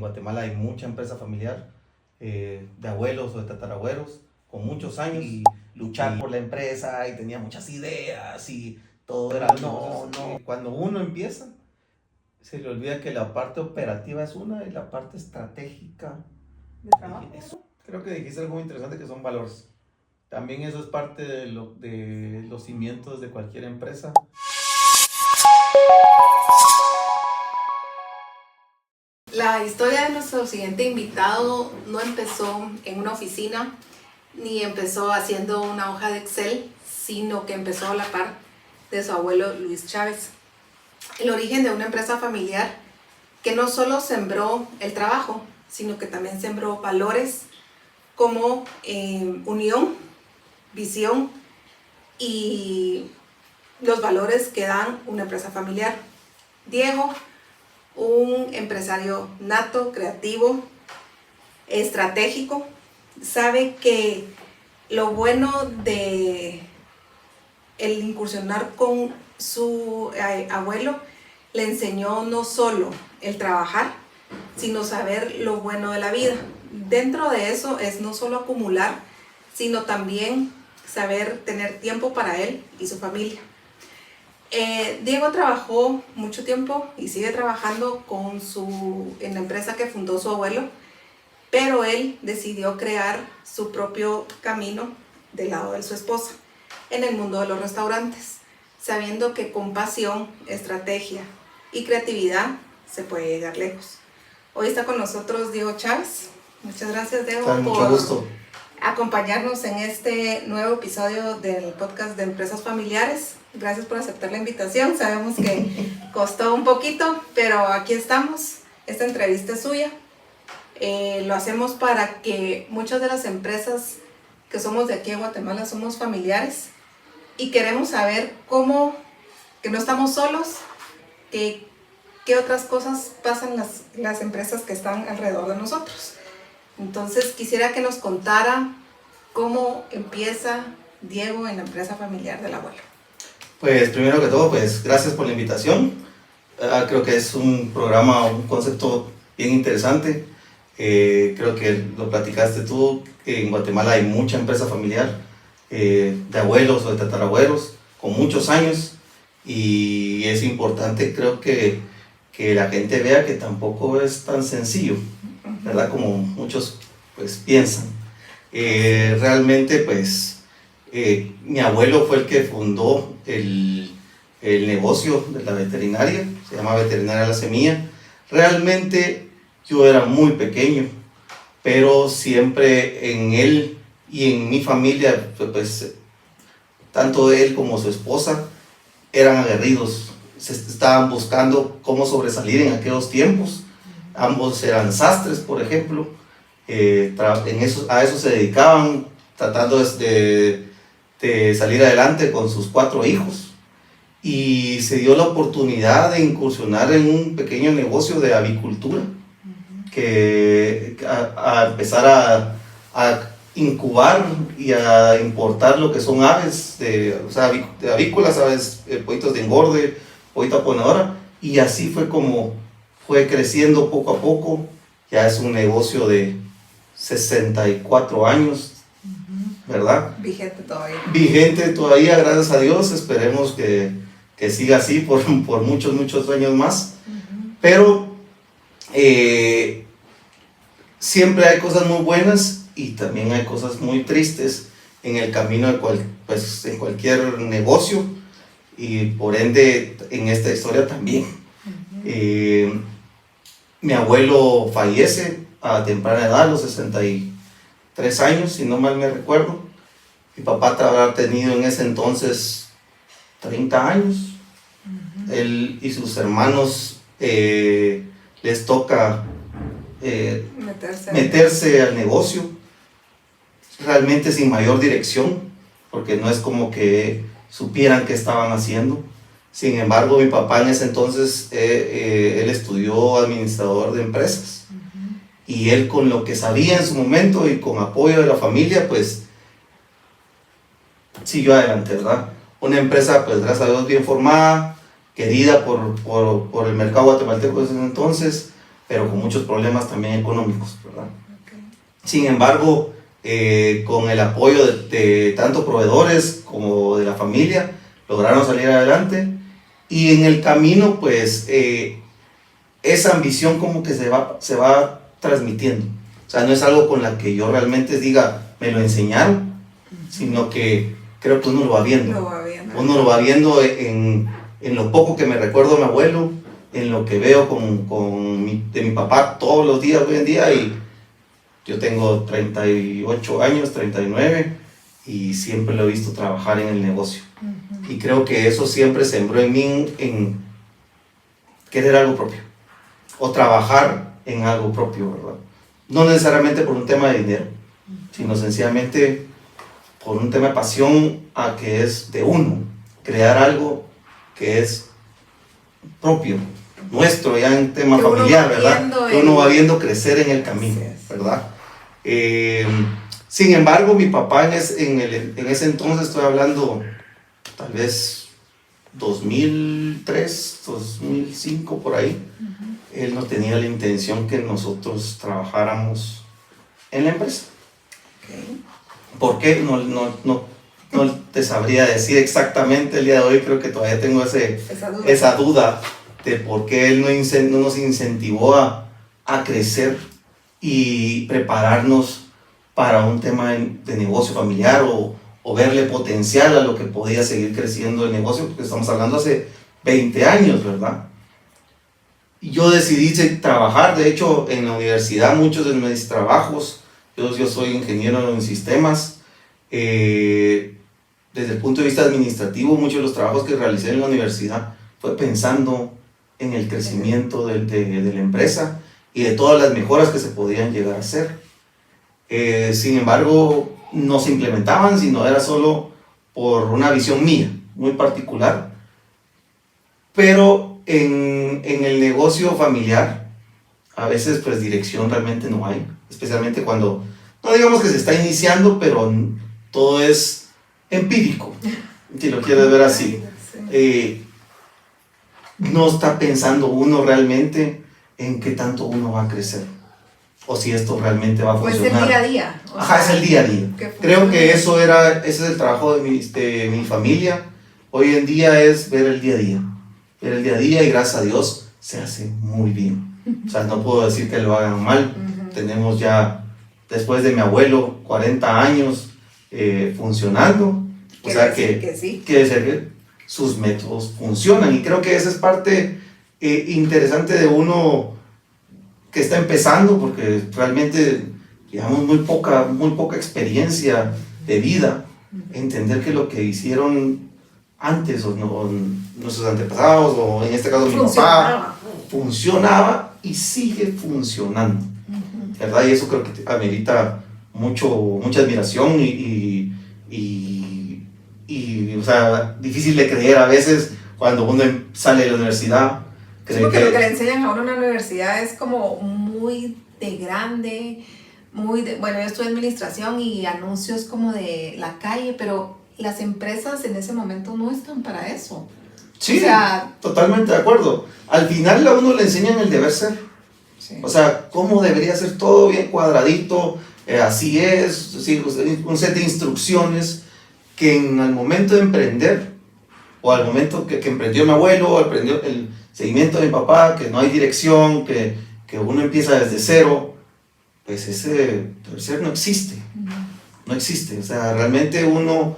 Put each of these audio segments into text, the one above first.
Guatemala hay mucha empresa familiar, de abuelos o de tatarabuelos, con muchos años, y luchar por la empresa, y tenía muchas ideas, y todo era no. Cuando uno empieza, se le olvida que la parte operativa es una y la parte estratégica de trabajo. eso. Creo que dijiste algo muy interesante, que son valores. También eso es parte de los cimientos de cualquier empresa. La historia de nuestro siguiente invitado no empezó en una oficina ni empezó haciendo una hoja de Excel, sino que empezó a la par de su abuelo Luis Chávez. El origen de una empresa familiar que no solo sembró el trabajo, sino que también sembró valores como unión, visión y los valores que dan una empresa familiar. Diego, un empresario nato, creativo, estratégico, sabe que lo bueno de el incursionar con su abuelo le enseñó no solo el trabajar, sino saber lo bueno de la vida. Dentro de eso es no solo acumular, sino también saber tener tiempo para él y su familia. Diego trabajó mucho tiempo y sigue trabajando en la empresa que fundó su abuelo, pero él decidió crear su propio camino del lado de su esposa en el mundo de los restaurantes, sabiendo que con pasión, estrategia y creatividad se puede llegar lejos. Hoy está con nosotros Diego Chávez. Muchas gracias, Diego, por acompañarnos en este nuevo episodio del podcast de Empresas Familiares. Gracias por aceptar la invitación. Sabemos que costó un poquito, pero aquí estamos. Esta entrevista es suya. Lo hacemos para que muchas de las empresas que somos de aquí en Guatemala somos familiares y queremos saber cómo, que no estamos solos, qué otras cosas pasan las empresas que están alrededor de nosotros. Entonces quisiera que nos contara cómo empieza Diego en la empresa familiar del abuelo. Pues primero que todo, pues gracias por la invitación. Creo que es un programa, un concepto bien interesante. Creo que lo platicaste tú, que en Guatemala hay mucha empresa familiar, de abuelos o de tatarabuelos, con muchos años, y es importante, creo que la gente vea que tampoco es tan sencillo, ¿verdad? Como muchos pues piensan. Realmente pues mi abuelo fue el que fundó el negocio de la veterinaria, se llama Veterinaria La Semilla. Realmente yo era muy pequeño, pero siempre en él y en mi familia, pues tanto él como su esposa eran aguerridos, se estaban buscando cómo sobresalir en aquellos tiempos. Ambos eran sastres, por ejemplo, a eso se dedicaban, tratando de salir adelante con sus 4 hijos. Y se dio la oportunidad de incursionar en un pequeño negocio de avicultura, a empezar a incubar y a importar lo que son aves, de avícolas, aves, pollitos de engorde, pollita ponedora, y así fue como fue creciendo poco a poco. Ya es un negocio de 64 años, ¿verdad? Vigente todavía. Vigente todavía, gracias a Dios. Esperemos que siga así por muchos años más. Pero siempre hay cosas muy buenas y también hay cosas muy tristes en el camino en cualquier negocio, y por ende en esta historia también. Mi abuelo fallece a temprana edad, a los 63 años, si no mal me recuerdo. Mi papá habrá tenido en ese entonces 30 años. Él y sus hermanos les toca meterse al negocio, realmente sin mayor dirección, porque no es como que supieran qué estaban haciendo. Sin embargo, mi papá en ese entonces, él estudió administrador de empresas, y él, con lo que sabía en su momento y con apoyo de la familia, pues siguió adelante, ¿verdad? Una empresa, pues gracias a Dios, bien formada, querida por el mercado guatemalteco desde entonces, pero con muchos problemas también económicos, ¿verdad? Okay. Sin embargo, con el apoyo de tanto proveedores como de la familia, lograron salir adelante, y en el camino, pues, esa ambición como que se va transmitiendo. O sea, no es algo con la que yo realmente diga, me lo enseñaron, sino que creo que uno lo va viendo. Uno lo va viendo en lo poco que me recuerdo a mi abuelo, en lo que veo de mi papá todos los días hoy en día, y yo tengo 38 años, 39, y siempre lo he visto trabajar en el negocio. Y creo que eso siempre sembró en mí en querer algo propio, o trabajar en algo propio, ¿verdad? No necesariamente por un tema de dinero, sino sencillamente por un tema de pasión a que es de uno, crear algo que es propio, nuestro, ya en tema familiar, ¿verdad? Que uno va viendo crecer en el camino, ¿verdad? Sin embargo, mi papá en ese entonces, estoy hablando tal vez 2003, 2005, por ahí, él no tenía la intención que nosotros trabajáramos en la empresa. Okay. ¿Por qué? No te sabría decir exactamente el día de hoy. Creo que todavía tengo esa duda de por qué él no nos incentivó a crecer y prepararnos para un tema de negocio familiar, o verle potencial a lo que podía seguir creciendo el negocio, porque estamos hablando hace 20 años, ¿verdad? Y yo decidí trabajar. De hecho, en la universidad, muchos de mis trabajos, yo soy ingeniero en sistemas, desde el punto de vista administrativo, muchos de los trabajos que realicé en la universidad fue pensando en el crecimiento de la empresa y de todas las mejoras que se podían llegar a hacer. Sin embargo, no se implementaban, sino era solo por una visión mía, muy particular. Pero en el negocio familiar, a veces pues dirección realmente no hay, especialmente cuando, no digamos que se está iniciando, pero todo es empírico, si lo quieres ver así. No está pensando uno realmente en qué tanto uno va a crecer, o si esto realmente va a funcionar. Pues el día a día. Ajá, es el día a día. Creo que ese es el trabajo de mi familia. Hoy en día es ver el día a día. Ver el día a día, y gracias a Dios se hace muy bien. O sea, no puedo decir que lo hagan mal. Tenemos ya, después de mi abuelo, 40 años funcionando. O sea que sus métodos funcionan, y creo que esa es parte interesante de uno que está empezando, porque realmente llevamos muy poca experiencia de vida. Entender que lo que hicieron antes, o nuestros antepasados, o en este caso mi papá, funcionaba y sigue funcionando, ¿verdad? Y eso creo que amerita mucha admiración, y o sea, difícil de creer a veces cuando uno sale de la universidad. Sí, porque lo que le enseñan a uno en la universidad es como muy de grande, bueno, yo estudié administración y anuncios como de la calle, pero las empresas en ese momento no están para eso. Sí, o sea, totalmente de acuerdo. Al final a uno le enseñan el deber ser. Sí. O sea, cómo debería ser todo bien cuadradito, así es, sí, un set de instrucciones que en el momento de emprender, o al momento que emprendió mi abuelo, o emprendió el seguimiento de mi papá, que no hay dirección, que uno empieza desde cero, pues ese deber ser no existe. No existe. O sea, realmente uno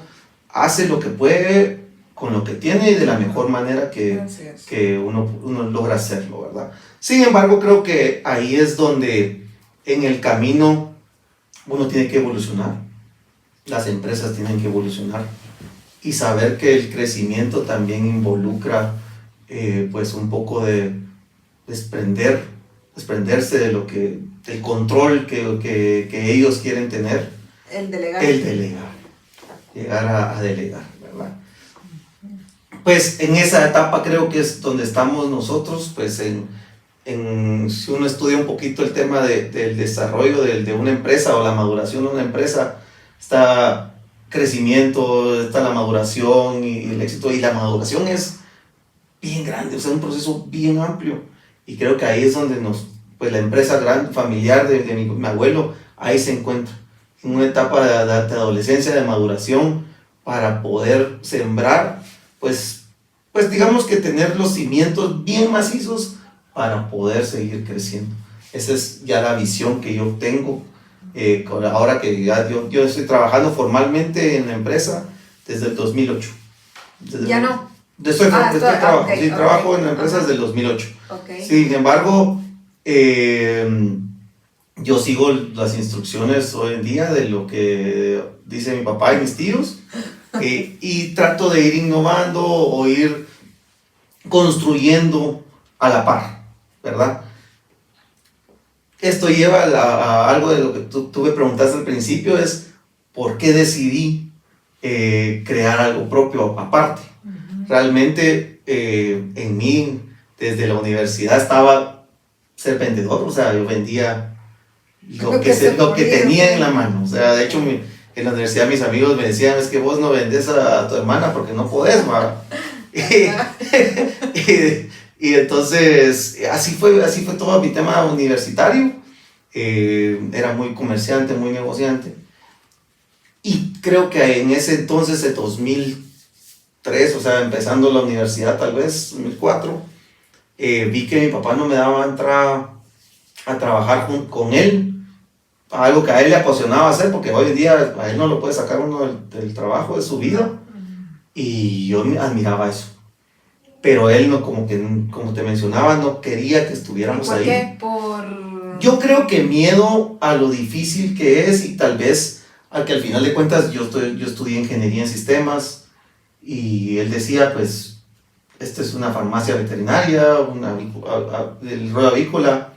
hace lo que puede con lo que tiene y de la mejor manera que uno logra hacerlo, ¿verdad? Sin embargo, creo que ahí es donde en el camino uno tiene que evolucionar, las empresas tienen que evolucionar, y saber que el crecimiento también involucra pues un poco de desprenderse de del control que ellos quieren tener. El delegar. Llegar a delegar, ¿verdad? Pues en esa etapa creo que es donde estamos nosotros, pues si uno estudia un poquito el tema del desarrollo de una empresa, o la maduración de una empresa, está crecimiento, está la maduración y el éxito, y la maduración es bien grande, o sea, un proceso bien amplio, y creo que ahí es donde pues la empresa gran familiar de mi abuelo, ahí se encuentra, en una etapa de adolescencia, de maduración, para poder sembrar, pues digamos que tener los cimientos bien macizos para poder seguir creciendo. Esa es ya la visión que yo tengo, ahora que ya yo estoy trabajando formalmente en la empresa desde el 2008. Ya no. Trabajo en la empresa desde el 2008. Okay. Sin embargo, yo sigo las instrucciones hoy en día de lo que dice mi papá y mis tíos, y trato de ir innovando o ir construyendo a la par, ¿verdad? Esto lleva a algo de lo que tú me preguntaste al principio, es por qué decidí crear algo propio aparte. Realmente en mí, desde la universidad, estaba ser vendedor, o sea, yo vendía lo que tenía en la mano. O sea, de hecho, en la universidad mis amigos me decían, es que vos no vendés a tu hermana porque no podés, ¿va? Y entonces, así fue todo mi tema universitario. Era muy comerciante, muy negociante. Y creo que en ese entonces, en 2003, o sea, empezando la universidad tal vez, 2004, vi que mi papá no me daba entrada a trabajar con él, algo que a él le apasionaba hacer, porque hoy en día a él no lo puede sacar uno del trabajo de su vida, y yo admiraba eso. Pero él no, como te mencionaba, no quería que estuviéramos ahí. ¿Por qué? Yo creo que miedo a lo difícil que es, y tal vez a que al final de cuentas yo estudié ingeniería en sistemas, y él decía, pues, esta es una farmacia veterinaria, el ruedo avícola,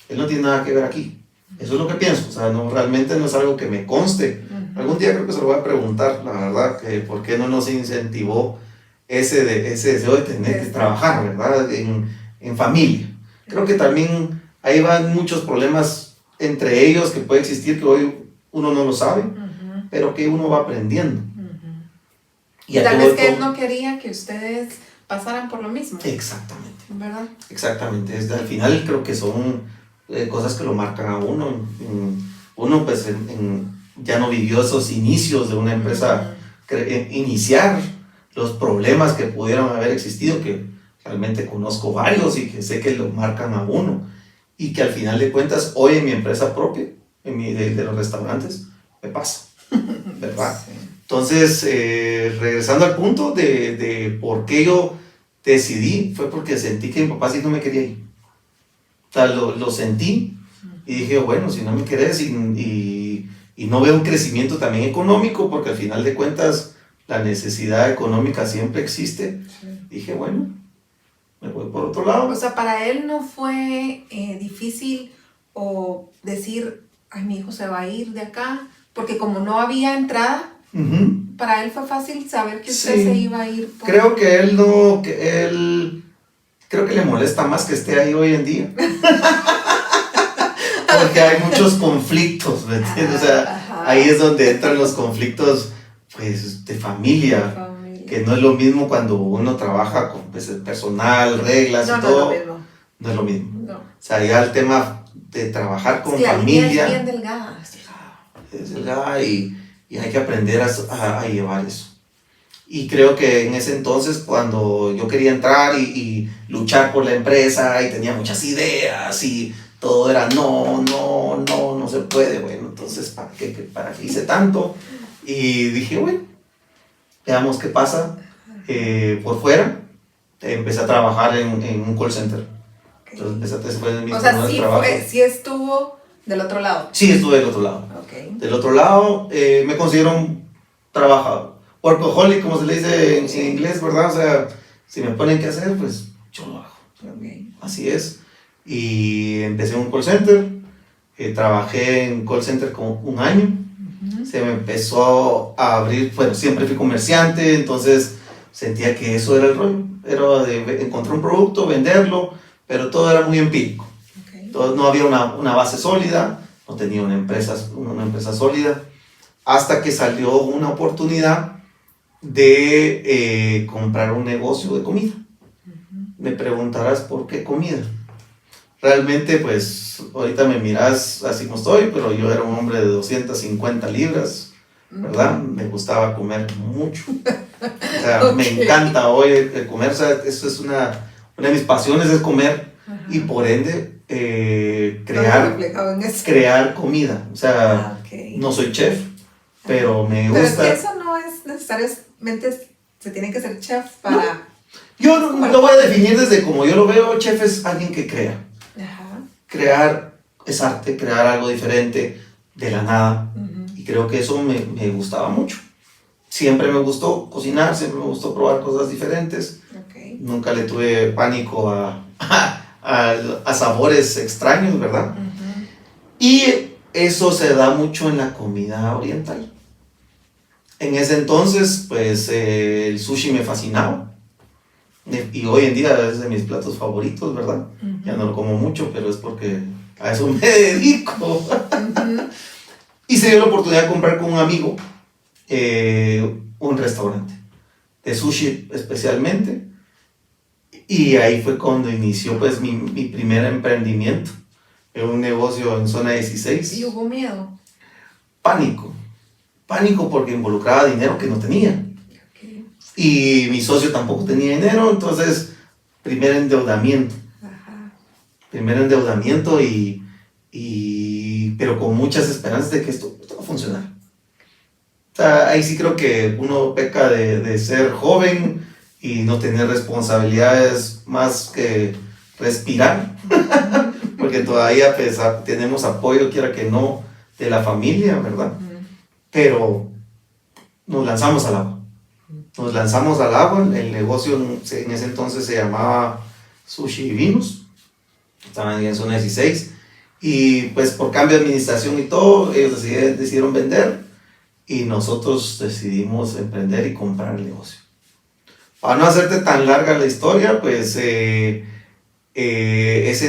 él no tiene nada que ver aquí. Eso es lo que pienso, o sea, realmente no es algo que me conste. Algún día creo que se lo voy a preguntar, la verdad, que por qué no nos incentivó ese deseo de tener que trabajar, ¿verdad? En familia. Creo que también ahí van muchos problemas entre ellos que puede existir, que hoy uno no lo sabe, pero que uno va aprendiendo. Y tal vez que él no quería que ustedes pasaran por lo mismo. Exactamente. ¿Verdad? Exactamente. Al final creo que son cosas que lo marcan a uno. Uno pues ya no vivió esos inicios de una empresa, iniciar los problemas que pudieran haber existido, que realmente conozco varios y que sé que lo marcan a uno, y que al final de cuentas hoy en mi empresa propia, de los restaurantes, me pasa, ¿verdad? Sí. Entonces, regresando al punto de por qué yo decidí, fue porque sentí que mi papá sí no me quería ir. O sea, lo sentí y dije, bueno, si no me querés y no veo un crecimiento también económico, porque al final de cuentas la necesidad económica siempre existe, dije, bueno, me voy por otro lado. O sea, para él no fue difícil o decir, ay, mi hijo se va a ir de acá, porque como no había entrada, para él fue fácil saber que usted se iba a ir. Creo que creo que le molesta más que esté ahí hoy en día. Porque hay muchos conflictos, ¿me entiendes? O sea, ahí es donde entran los conflictos, pues, de familia. Que no es lo mismo cuando uno trabaja con pues, el personal, reglas y todo. No es lo mismo. No es lo mismo. No. O sea, ya el tema de trabajar con familia. La línea es bien delgada. Es delgada y hay que aprender a llevar eso. Y creo que en ese entonces, cuando yo quería entrar y luchar por la empresa y tenía muchas ideas y todo era no se puede, bueno, entonces ¿para qué hice tanto? Y dije, bueno, veamos qué pasa por fuera. Empecé a trabajar en un call center. Entonces, fue mi primer trabajo. Sí estuvo del otro lado. Sí, estuve del otro lado. Okay. Del otro lado, me considero un trabajador. Workaholic, como se le dice en inglés, ¿verdad? O sea, si me ponen qué hacer, pues yo lo hago. Okay. Así es. Y empecé en un call center. Trabajé en call center como un año. Se me empezó a abrir, bueno, siempre fui comerciante, entonces sentía que eso era el rollo. Era de encontrar un producto, venderlo, pero todo era muy empírico. Todo, no había una base sólida, no tenía una empresa sólida, hasta que salió una oportunidad de comprar un negocio de comida. Me preguntarás por qué comida. realmente pues ahorita me miras así como estoy, pero yo era un hombre de 250 libras, ¿verdad? Me gustaba comer mucho. O sea, Ok. me encanta hoy comer, o sea, eso es una de mis pasiones es comer y por ende Reflejado en eso. crear comida. O sea, Ok. no soy chef, pero me Pero es gusta. que eso no es necesariamente, se tiene que ser chef para... Yo lo voy a definir desde como yo lo veo, chef es alguien que crea. Ajá. Crear es arte, crear algo diferente de la nada. Y creo que eso me gustaba mucho. Siempre me gustó cocinar, siempre me gustó probar cosas diferentes. Okay. Nunca le tuve pánico a sabores extraños, ¿verdad? Y eso se da mucho en la comida oriental. En ese entonces, pues el sushi me fascinaba. Y hoy en día es de mis platos favoritos, ¿verdad? Ya no lo como mucho, pero es porque a eso me dedico. Y se dio la oportunidad de comprar con un amigo un restaurante de sushi especialmente. Y ahí fue cuando inició pues mi primer emprendimiento en un negocio en zona 16. ¿Y hubo miedo? Pánico. Pánico porque involucraba dinero que no tenía. Okay. Y mi socio tampoco tenía dinero, entonces primer endeudamiento. Ajá. Primer endeudamiento pero con muchas esperanzas de que esto va a funcionar. O sea, ahí sí creo que uno peca de ser joven y no tener responsabilidades más que respirar, porque todavía pues, tenemos apoyo, quiera que no, de la familia, ¿verdad? Pero nos lanzamos al agua. Nos lanzamos al agua, el negocio en ese entonces se llamaba Sushi y Vinos, estaban en zona 16, y pues por cambio de administración y todo, ellos decidieron vender, y nosotros decidimos emprender y comprar el negocio. Para no hacerte tan larga la historia, pues ese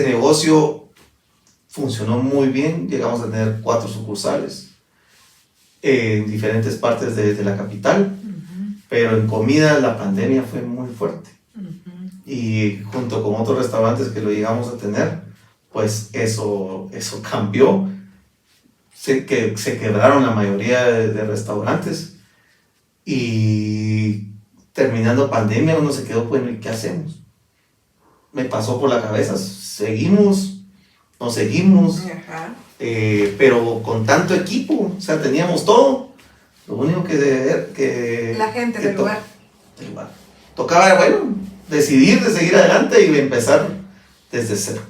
negocio funcionó muy bien, llegamos a tener 4 sucursales en diferentes partes de la capital, pero en comida la pandemia fue muy fuerte. Y junto con otros restaurantes que lo llegamos a tener, pues eso cambió. Se quebraron la mayoría de restaurantes y terminando pandemia uno se quedó, pues, ¿qué hacemos? Me pasó por la cabeza, seguimos, no seguimos, pero con tanto equipo, o sea, teníamos todo, lo único que la gente del lugar. Tocaba, bueno, decidir de seguir adelante y empezar desde cero.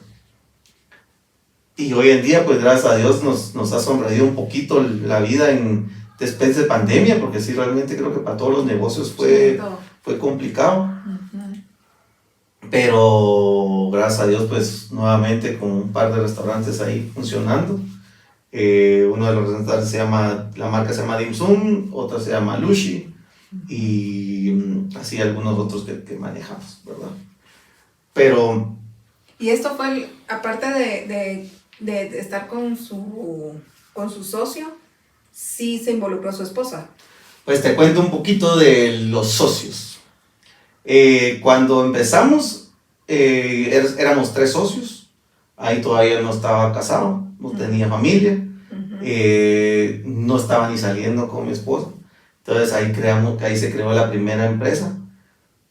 Y hoy en día, pues gracias a Dios nos ha sonreído un poquito la vida después de pandemia, porque sí, realmente creo que para todos los negocios fue complicado. Pero gracias a Dios, pues nuevamente con un par de restaurantes ahí funcionando. Uno de los restaurantes la marca se llama Dim Sum, otra se llama Lushi, y así algunos otros que manejamos, ¿verdad? Pero... Y esto fue, aparte de estar con su socio, sí se involucró a su esposa. Pues te cuento un poquito de los socios. Cuando empezamos, éramos 3 socios. Ahí todavía no estaba casado, no tenía familia, no estaba ni saliendo con mi esposa. Entonces ahí se creó la primera empresa.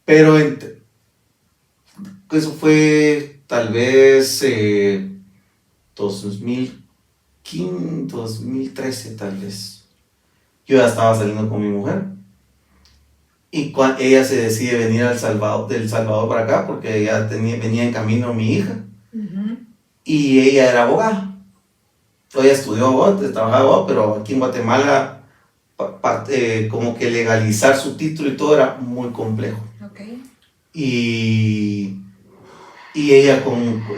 Pero eso fue tal vez 2015, 2013 tal vez. Yo ya estaba saliendo con mi mujer. Y ella se decide venir del Salvador para acá porque ella venía en camino mi hija. Y ella era abogada. Ella estudió abogado, trabajaba abogado, pero aquí en Guatemala como que legalizar su título y todo era muy complejo. Y ella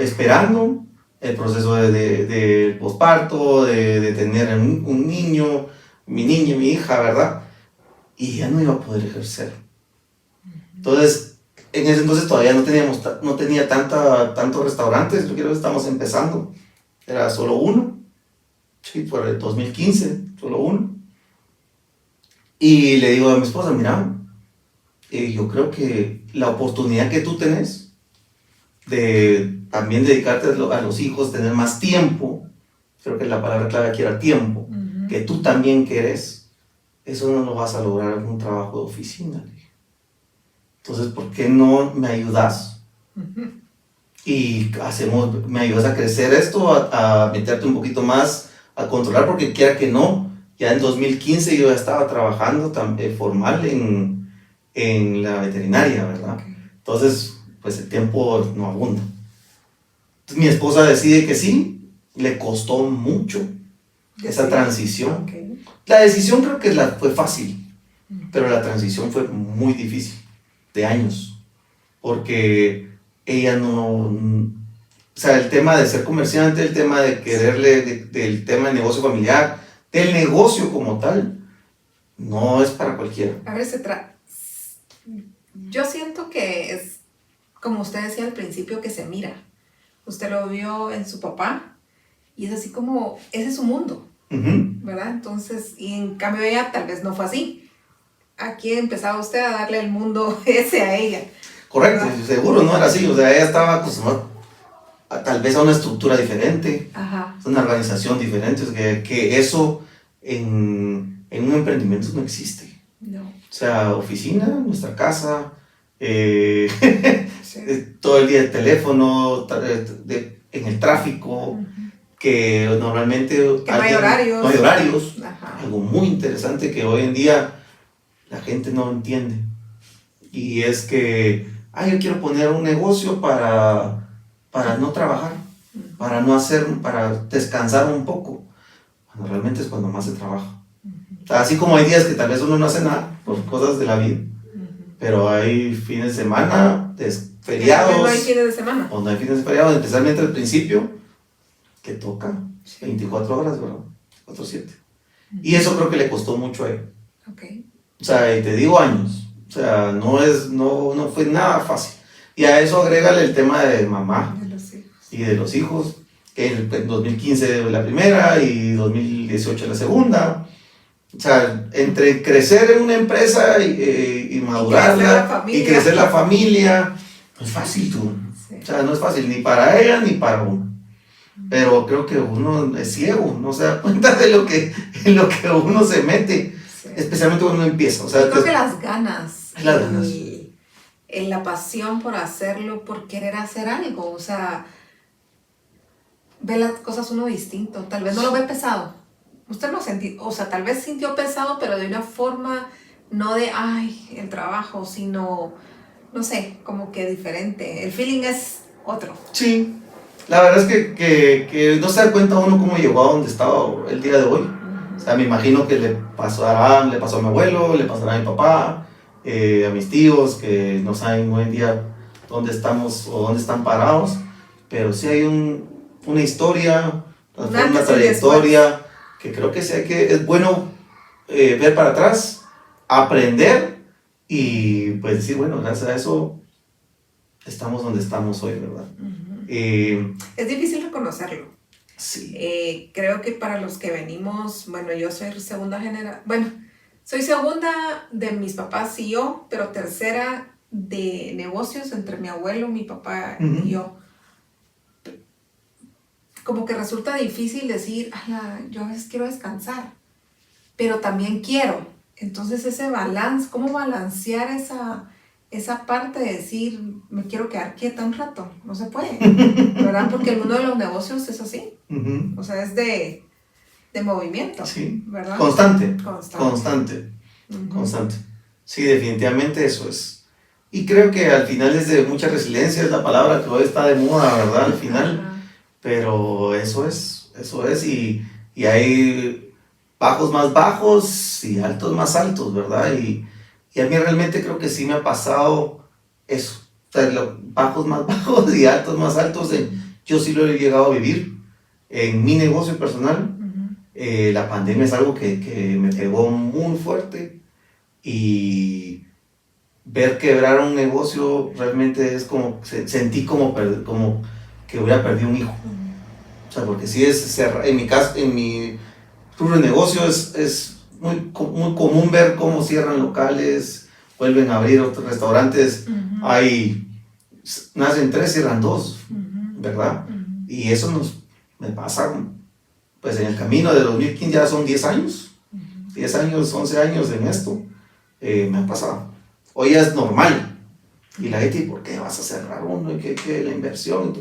esperando el proceso de posparto, de tener un niño, mi niña, mi hija, ¿verdad? Y ya no iba a poder ejercer. Entonces, en ese entonces todavía no tenía tantos restaurantes, yo creo que estamos empezando. Era solo uno, sí, por el 2015, solo uno. Y le digo a mi esposa, mira, yo creo que la oportunidad que tú tenés de también dedicarte a los hijos, tener más tiempo, creo que la palabra clave aquí era tiempo, que tú también querés, eso no lo vas a lograr en un trabajo de oficina. Le dije. Entonces, ¿por qué no me ayudas? Y me ayudas a crecer esto, a meterte un poquito más, a controlar, porque quiera que no, ya en 2015 yo ya estaba trabajando formal en la veterinaria, ¿verdad? Okay. Entonces, pues el tiempo no abunda. Entonces, mi esposa decide que sí, le costó mucho esa transición. Okay. La decisión creo que fue fácil, pero la transición fue muy difícil, de años, porque ella o sea, el tema de ser comerciante, el tema de quererle, del tema de negocio familiar, del negocio como tal, no es para cualquiera. A ver, yo siento que es, como usted decía al principio, que se mira. Usted lo vio en su papá y es así como, ese es su mundo, ¿verdad? Entonces, y en cambio ella tal vez no fue así. Aquí empezaba usted a darle el mundo ese a ella. Correcto, ¿verdad? Seguro no era así, o sea, ella estaba acostumbrada tal vez a una estructura diferente, una organización diferente, o sea, que eso en un emprendimiento no existe. No. O sea, oficina, nuestra casa, sí. Todo el día el teléfono, en el tráfico, que normalmente que no hay horarios. No hay horarios. Algo muy interesante que hoy en día la gente no entiende. Y es que, yo quiero poner un negocio para no trabajar, para descansar un poco. Bueno, realmente es cuando más se trabaja. O sea, así como hay días que tal vez uno no hace nada por cosas de la vida, pero hay fines de semana, feriados. No hay fines de semana. O no hay fines de feriados, especialmente al principio, que toca 24 horas, ¿verdad? 24/7. Y eso creo que le costó mucho a él. Okay. O sea, y te digo años. O sea, no fue nada fácil. Y a eso agrégale el tema de mamá y de los hijos, que en 2015 la primera y 2018 la segunda. O sea, entre crecer en una empresa y madurarla y crecer la familia, no es fácil tú. Sí. O sea, no es fácil ni para ella ni para uno. Pero creo que uno es ciego, no se da cuenta de en lo que uno se mete, especialmente cuando uno empieza. O sea, yo creo que las ganas. En la pasión por hacerlo, por querer hacer algo, o sea, ve las cosas uno distinto, tal vez no lo ve pesado, usted no sentí, o sea, tal vez sintió pesado, pero de una forma, no de, el trabajo, sino, no sé, como que diferente, el feeling es otro. Sí, la verdad es que no se da cuenta uno cómo llegó a donde estaba el día de hoy, o sea, me imagino que le pasó a mi abuelo, le pasará a mi papá, a mis tíos que no saben hoy en día dónde estamos o dónde están parados, pero sí hay una historia, una trayectoria que creo que es bueno ver para atrás, aprender y pues decir, bueno, gracias a eso estamos donde estamos hoy, ¿verdad? Es difícil reconocerlo. Sí. Creo que para los que venimos, bueno, yo soy segunda generación, soy segunda de mis papás y yo, pero tercera de negocios entre mi abuelo, mi papá y yo. Como que resulta difícil decir, yo a veces quiero descansar, pero también quiero. Entonces ese balance, ¿cómo balancear esa parte de decir, me quiero quedar quieta un rato? No se puede, ¿verdad? Porque el mundo de los negocios es así. O sea, es de movimiento, sí. ¿verdad? Constante. Sí, definitivamente eso es. Y creo que al final es de mucha resiliencia, es la palabra que hoy está de moda, ¿verdad? Al final. Pero eso es. Y hay bajos más bajos y altos más altos, ¿verdad? Y a mí realmente creo que sí me ha pasado eso. O sea, bajos más bajos y altos más altos. Yo sí lo he llegado a vivir en mi negocio personal. La pandemia es algo que me pegó muy fuerte y ver quebrar un negocio realmente es como, sentí como que hubiera perdido un hijo. O sea, porque sí en mi caso, en mi rubro de negocio es muy común ver cómo cierran locales, vuelven a abrir otros restaurantes, nacen 3, cierran 2. ¿verdad? Y eso me pasa, pues en el camino de 2015 ya son 10 años, 10 años, 11 años en esto, me ha pasado. Hoy ya es normal. Y la gente, ¿por qué vas a cerrar uno? ¿Y qué la inversión?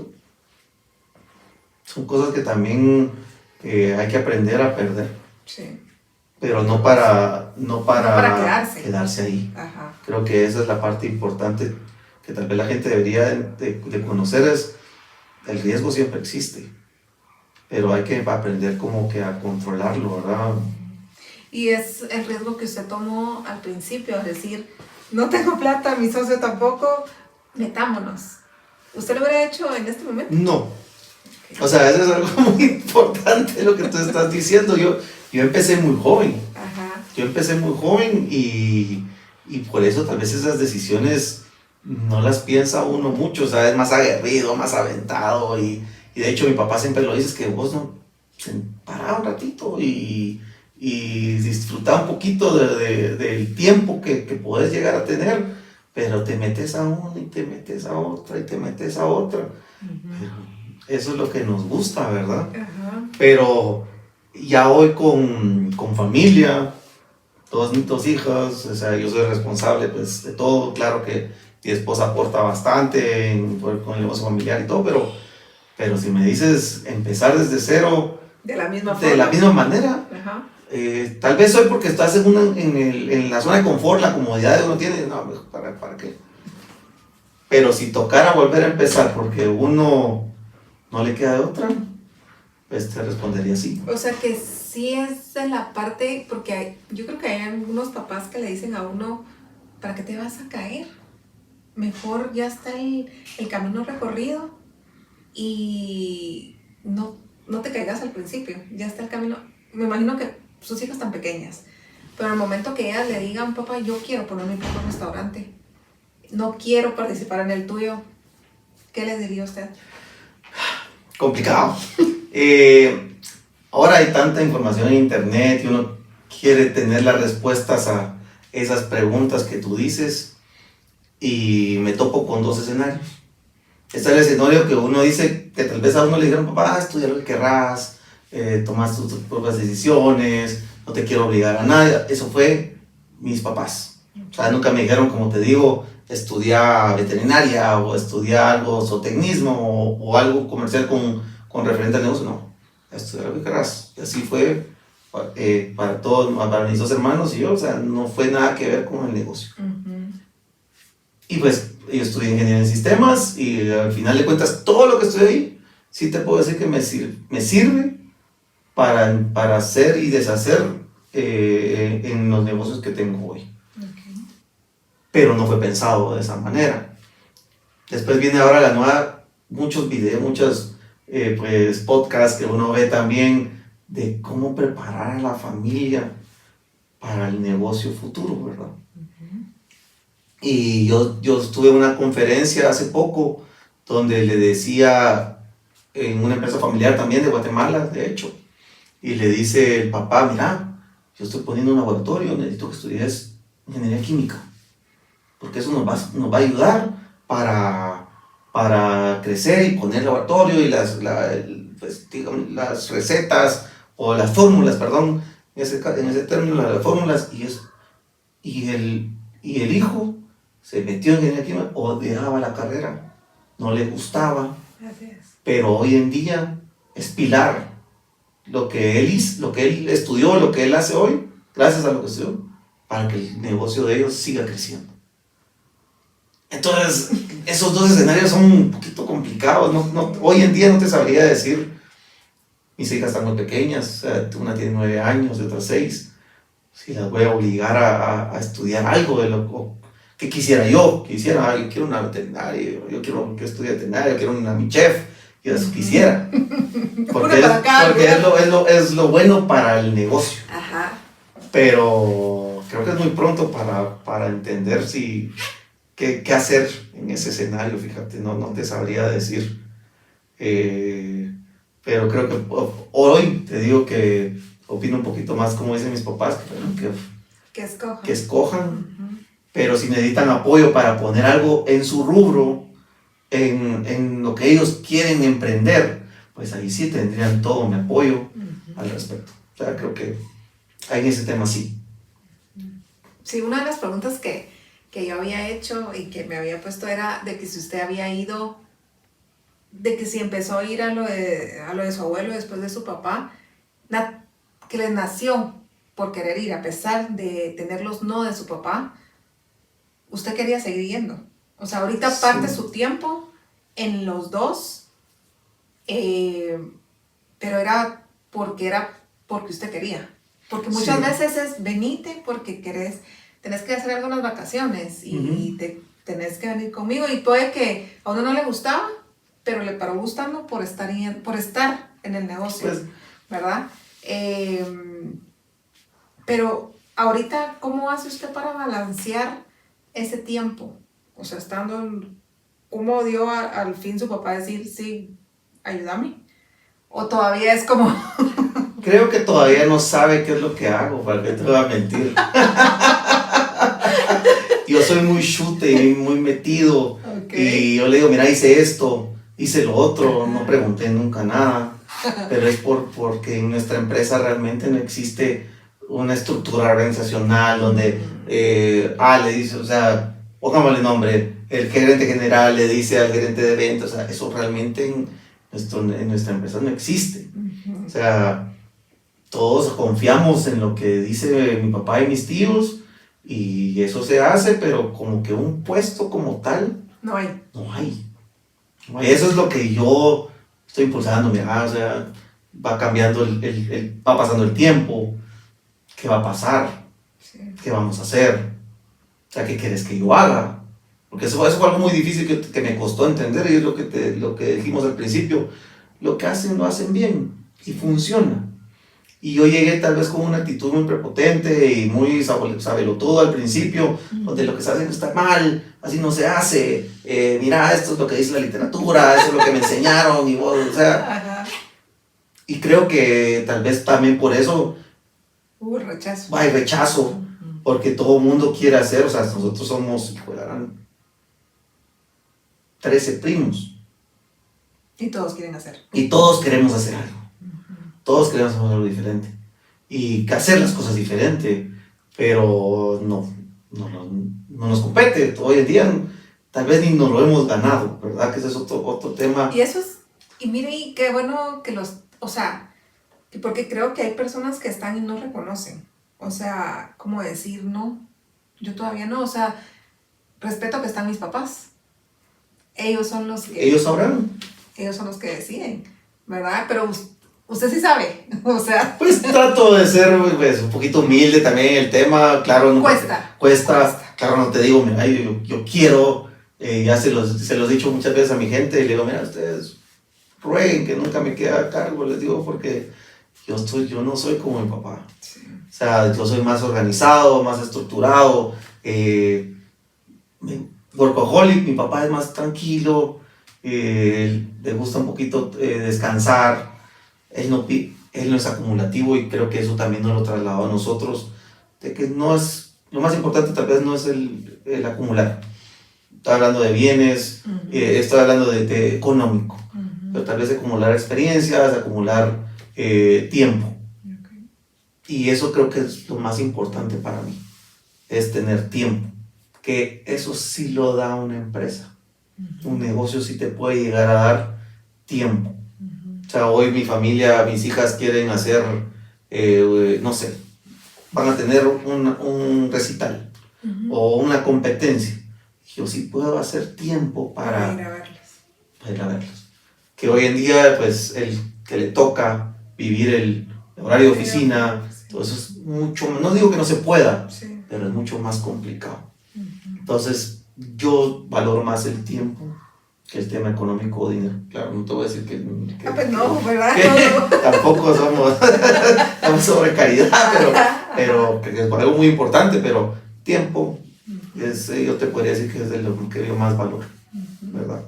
Son cosas que también hay que aprender a perder. Sí. Pero no para quedarse ahí. Ajá. Creo que esa es la parte importante que tal vez la gente debería de conocer, es el riesgo siempre existe, pero hay que aprender como que a controlarlo, ¿verdad? Y es el riesgo que usted tomó al principio, es decir, no tengo plata, mi socio tampoco, metámonos. ¿Usted lo hubiera hecho en este momento? No. O sea, eso es algo muy importante lo que tú estás diciendo. Yo empecé muy joven. Ajá. Yo empecé muy joven y por eso tal vez esas decisiones no las piensa uno mucho, o sea, es más aguerrido, más aventado y de hecho mi papá siempre lo dice, es que vos no, pará un ratito y disfruta un poquito del tiempo que podés llegar a tener, pero te metes a una y te metes a otra y te metes a otra. Pero eso es lo que nos gusta, ¿verdad? Ajá. Pero ya hoy con familia, dos hijas, o sea, yo soy responsable pues de todo, claro que mi esposa aporta bastante con el negocio familiar y todo, pero si me dices empezar desde cero, de la misma manera, ajá. Tal vez hoy porque estás en la zona de confort, la comodidad que uno tiene, no, ¿para qué? Pero si tocara volver a empezar porque uno no le queda de otra, pues te respondería sí. O sea que sí es en la parte, porque yo creo que hay algunos papás que le dicen a uno, ¿para qué te vas a caer? Mejor ya está el camino recorrido y no te caigas al principio, ya está el camino. Me imagino que sus hijas están pequeñas, pero al momento que ellas le digan, papá, yo quiero poner mi propio restaurante, no quiero participar en el tuyo, ¿qué les diría usted? Complicado. Ahora hay tanta información en internet y uno quiere tener las respuestas a esas preguntas que tú dices y me topo con dos escenarios. Está el escenario que uno dice que tal vez a uno le dijeron, papá, estudia lo que querrás, tomas tus propias decisiones, no te quiero obligar a nada. Eso fue mis papás. O sea, nunca me dijeron, como te digo, estudia veterinaria o estudia algo zootecnismo o algo comercial con referente al negocio. No, estudia lo que querrás. Y así fue para todos, para mis dos hermanos y yo. O sea, no fue nada que ver con el negocio. Y pues yo estudié ingeniería en sistemas y al final de cuentas todo lo que estudié ahí, sí te puedo decir que me sirve para hacer y deshacer en los negocios que tengo hoy. Okay. Pero no fue pensado de esa manera. Después viene ahora la nueva, muchos videos, muchos pues, podcasts que uno ve también de cómo preparar a la familia para el negocio futuro, ¿verdad? Y yo estuve en una conferencia hace poco donde le decía, en una empresa familiar también de Guatemala, de hecho, y le dice el papá, mira, yo estoy poniendo un laboratorio, necesito que estudies ingeniería química, porque eso nos va a ayudar para crecer y poner laboratorio y las recetas, o las fórmulas, perdón, en ese término, las fórmulas, y el hijo se metió en ingeniería química, odiaba la carrera, no le gustaba, pero hoy en día es pilar. Lo que él estudió, lo que él hace hoy, gracias a lo que estudió, para que el negocio de ellos siga creciendo. Entonces, esos dos escenarios son un poquito complicados. Hoy en día no te sabría decir, mis hijas están muy pequeñas, o sea, una tiene 9 años, de otra 6, si las voy a obligar a estudiar algo de lo que quisiera yo. Yo quiero una veterinaria, yo quiero que estudie veterinaria, yo quiero mi chef, yo eso quisiera. Porque es lo bueno para el negocio. Ajá. Pero creo que es muy pronto para entender qué hacer en ese escenario, fíjate, no te sabría decir. Pero creo que hoy te digo que opino un poquito más como dicen mis papás, que escojan. Pero si necesitan apoyo para poner algo en su rubro, en lo que ellos quieren emprender, pues ahí sí tendrían todo mi apoyo al respecto. O sea, creo que ahí en ese tema sí. Sí, una de las preguntas que yo había hecho y que me había puesto era de que si usted había ido, de que si empezó a ir a lo de su abuelo después de su papá, que les nació por querer ir, a pesar de tener los no de su papá, usted quería seguir yendo. O sea, ahorita Sí. parte su tiempo en los dos, pero era porque usted quería. Porque muchas Sí. veces es venite porque tenés que hacer algo en las vacaciones y tenés que venir conmigo, y puede que a uno no le gustaba, pero le paró gustando por estar en el negocio, Pues, ¿verdad? Pero ahorita, ¿cómo hace usted para balancear ese tiempo? O sea, ¿cómo dio al fin su papá decir, sí, ayúdame? ¿O todavía es como... creo que todavía no sabe qué es lo que hago, para qué te voy a mentir. Yo soy muy chute y muy metido. Okay. Y yo le digo, mira, hice esto, hice lo otro, no pregunté nunca nada. Pero es porque en nuestra empresa realmente no existe una estructura organizacional donde le dice, o sea, pongámosle nombre, el gerente general le dice al gerente de ventas, o sea, eso realmente en nuestra empresa no existe. O sea, todos confiamos en lo que dice mi papá y mis tíos y eso se hace, pero como que un puesto como tal, no hay. no hay. No hay. Eso es lo que yo estoy impulsando, mira, o sea, va cambiando, va pasando el tiempo, ¿qué va a pasar? Sí. ¿Qué vamos a hacer? O sea, ¿qué quieres que yo haga? Porque eso fue algo muy difícil que me costó entender y es lo que dijimos al principio. Lo que hacen, lo hacen bien y funciona. Y yo llegué tal vez con una actitud muy prepotente y muy sabelotudo al principio, donde lo que se hace está mal, así no se hace, mira, esto es lo que dice la literatura, eso es lo que me enseñaron, y vos, o sea, Ajá. y creo que tal vez también por eso Rechazo. hay rechazo, porque todo el mundo quiere hacer, o sea, nosotros somos, eran 13 primos. Y todos quieren hacer. Y todos queremos hacer algo. Todos queremos hacer algo diferente. Y hacer las cosas diferente. Pero no nos compete. Hoy en día tal vez ni nos lo hemos ganado, ¿verdad? Que ese es otro tema. Y eso es, y mire, y qué bueno que o sea, porque creo que hay personas que están y no reconocen. O sea, como decir, no, yo todavía no. O sea, respeto que están mis papás. Ellos son los que... Ellos sabrán. Ellos son los que deciden, ¿verdad? Pero usted sí sabe, o sea... Pues trato de ser pues, un poquito humilde también en el tema, claro. Cuesta. Claro, no te digo, mira, yo quiero, ya se los he dicho muchas veces a mi gente, y le digo, mira, ustedes rueguen que nunca me quede a cargo, les digo, porque yo no soy como mi papá. Sí. O sea, yo soy más organizado, más estructurado, workaholic, mi papá es más tranquilo, le gusta un poquito descansar, él no es acumulativo y creo que eso también nos lo trasladó a nosotros, de que no es, lo más importante tal vez no es el acumular. Estoy hablando de bienes, estoy hablando de económico, pero tal vez acumular experiencias, acumular tiempo. Okay. Y eso creo que es lo más importante para mí, es tener tiempo, que eso sí lo da una empresa. Un negocio sí te puede llegar a dar tiempo. O sea, hoy mi familia, mis hijas quieren hacer, no sé, van a tener un recital o una competencia. Yo sí puedo hacer tiempo para ir a verlas. Para ir a verlos. Que hoy en día, pues, el que le toca vivir el horario de oficina, todo eso es mucho, no digo que no se pueda, pero es mucho más complicado. Entonces, yo valoro más el tiempo que el tema económico o dinero. Claro, no te voy a decir que pues no, ¿verdad? tampoco somos sobre caridad, pero que es algo muy importante, pero tiempo, yo te podría decir que es de lo que yo más valoro, ¿verdad?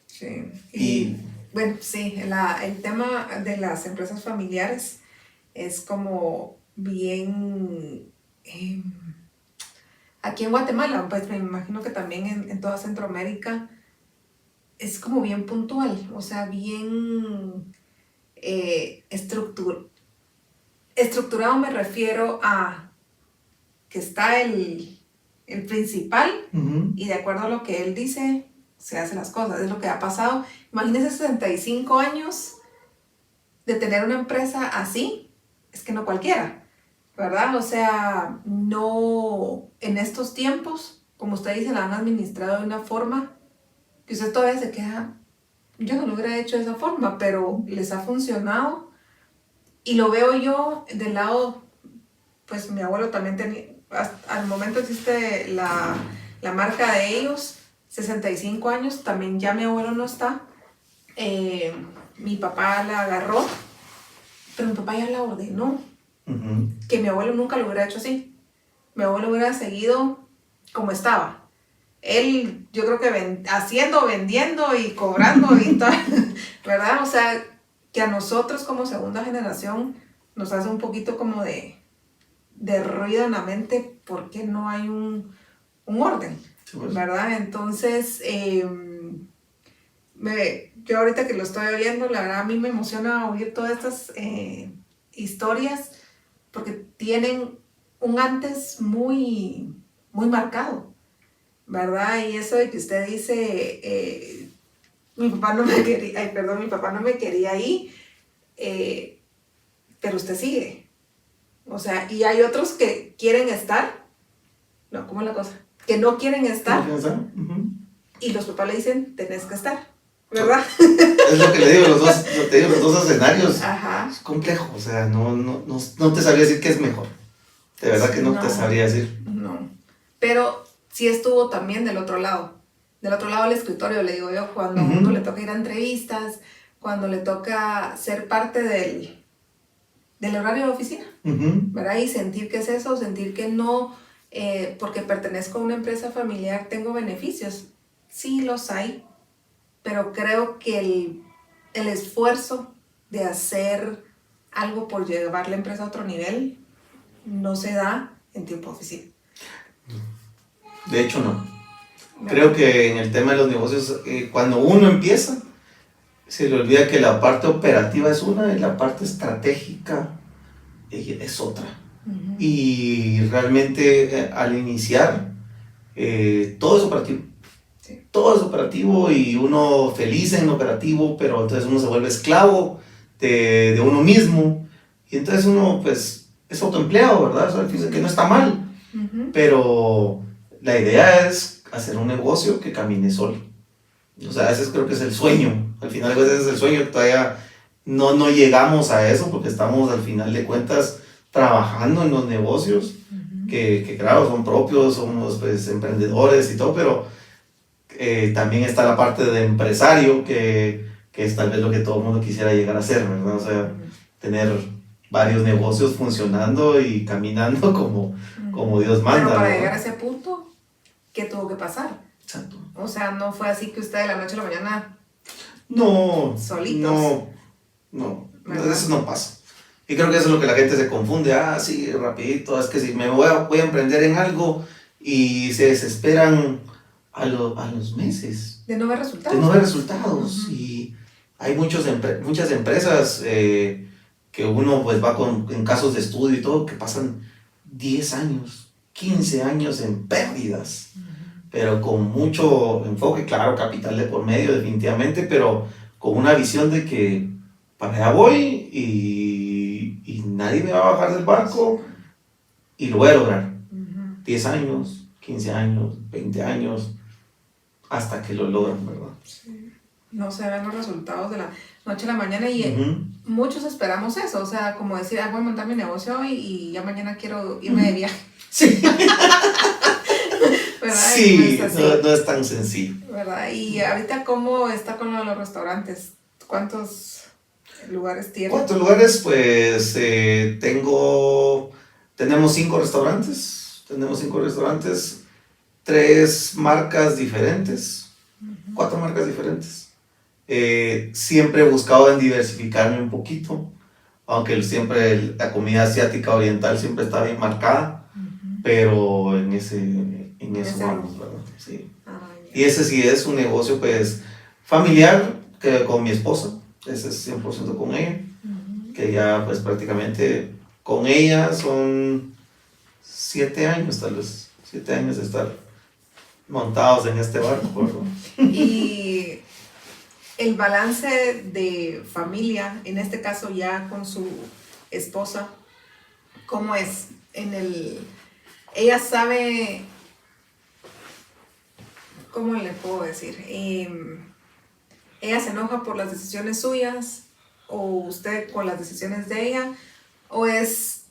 Sí. Y bueno, sí, el tema de las empresas familiares es como bien... aquí en Guatemala, pues me imagino que también en toda Centroamérica es como bien puntual, o sea, bien estructurado. Me refiero a que está el principal y de acuerdo a lo que él dice, se hacen las cosas. Es lo que ha pasado. Imagínense 65 años de tener una empresa así, es que no cualquiera, ¿verdad? O sea, no en estos tiempos, como usted dice, la han administrado de una forma que usted todavía se queda, yo no lo hubiera hecho de esa forma, pero les ha funcionado. Y lo veo yo del lado, pues mi abuelo también tenía, al momento existe la marca de ellos, 65 años, también ya mi abuelo no está. Mi papá la agarró, pero mi papá ya la ordenó. Que mi abuelo nunca lo hubiera hecho así. Mi abuelo hubiera seguido como estaba. Él, yo creo que haciendo, vendiendo y cobrando y tal, ¿verdad? O sea, que a nosotros como segunda generación nos hace un poquito como de ruido en la mente porque no hay un orden, sí, pues. ¿Verdad? Entonces, yo ahorita que lo estoy oyendo, la verdad a mí me emociona oír todas estas historias porque tienen un antes muy, muy marcado, ¿verdad? Y eso de que usted dice, mi papá no me quería ahí, pero usted sigue. O sea, y hay otros que quieren estar, no, ¿cómo es la cosa? Que no quieren estar, y los papás le dicen, tenés que estar, ¿verdad? Es lo que le digo, los dos escenarios. Ajá. Es complejo, o sea, no te sabría decir qué es mejor. De verdad que no te sabría decir. No, pero sí estuvo también del otro lado del escritorio, le digo yo, cuando a uno le toca ir a entrevistas, cuando le toca ser parte del horario de oficina, ¿verdad? Y sentir que es eso, sentir que no, porque pertenezco a una empresa familiar, tengo beneficios. Sí los hay, pero creo que el esfuerzo de hacer algo por llevar la empresa a otro nivel no se da en tiempo de oficina. De hecho, no. Creo que en el tema de los negocios, cuando uno empieza, se le olvida que la parte operativa es una y la parte estratégica es otra. Y realmente al iniciar, todo es operativo. Sí. Todo es operativo y uno feliz en lo operativo, pero entonces uno se vuelve esclavo de uno mismo. Y entonces uno pues es autoempleado, ¿verdad? O sea, dice que no está mal. Pero la idea es hacer un negocio que camine solo. O sea, ese creo que es el sueño. Al final de veces es el sueño. Todavía no llegamos a eso porque estamos al final de cuentas trabajando en los negocios que claro, son propios, somos pues, emprendedores y todo, pero también está la parte de empresario que es tal vez lo que todo el mundo quisiera llegar a hacer, ¿verdad? O sea, tener varios negocios funcionando y caminando como Dios manda. Pero para ¿no? llegar a ese punto, ¿qué tuvo que pasar? Exacto. O sea, no fue así que usted de la noche a la mañana... No. Solitos. No, eso no pasa. Y creo que eso es lo que la gente se confunde. Sí, rapidito, es que si me voy a emprender en algo y se desesperan a los meses. De no ver resultados. Y hay muchas empresas que uno pues va en casos de estudio y todo, que pasan 10 años, 15 años en pérdidas, pero con mucho enfoque, claro, capital de por medio definitivamente, pero con una visión de que para allá voy y nadie me va a bajar del barco y lo voy a lograr. 10 años, 15 años, 20 años, hasta que lo logran, ¿verdad? Sí. No se ven los resultados de la noche a la mañana y muchos esperamos eso, o sea, como decir, voy a montar mi negocio hoy y ya mañana quiero irme de viaje. Sí. ¿Verdad? Sí, no es tan sencillo. ¿Verdad? Y ahorita, ¿cómo está con lo de los restaurantes? ¿Cuántos lugares tiene? ¿Cuántos lugares? Pues tenemos 5 restaurantes. Tenemos 5 restaurantes, 3 marcas diferentes, 4 marcas diferentes. Siempre he buscado en diversificarme un poquito, aunque siempre la comida asiática oriental siempre está bien marcada, pero en eso vamos, ¿verdad? Sí. Y ese sí es un negocio pues familiar, que con mi esposa, ese es 100% con ella, que ya pues prácticamente con ella son 7 años tal vez, 7 años de estar montados en este barco, ¿verdad? Y el balance de familia, en este caso ya con su esposa, ¿cómo es? Ella sabe, ¿cómo le puedo decir? Ella se enoja por las decisiones suyas, o usted con las decisiones de ella, o es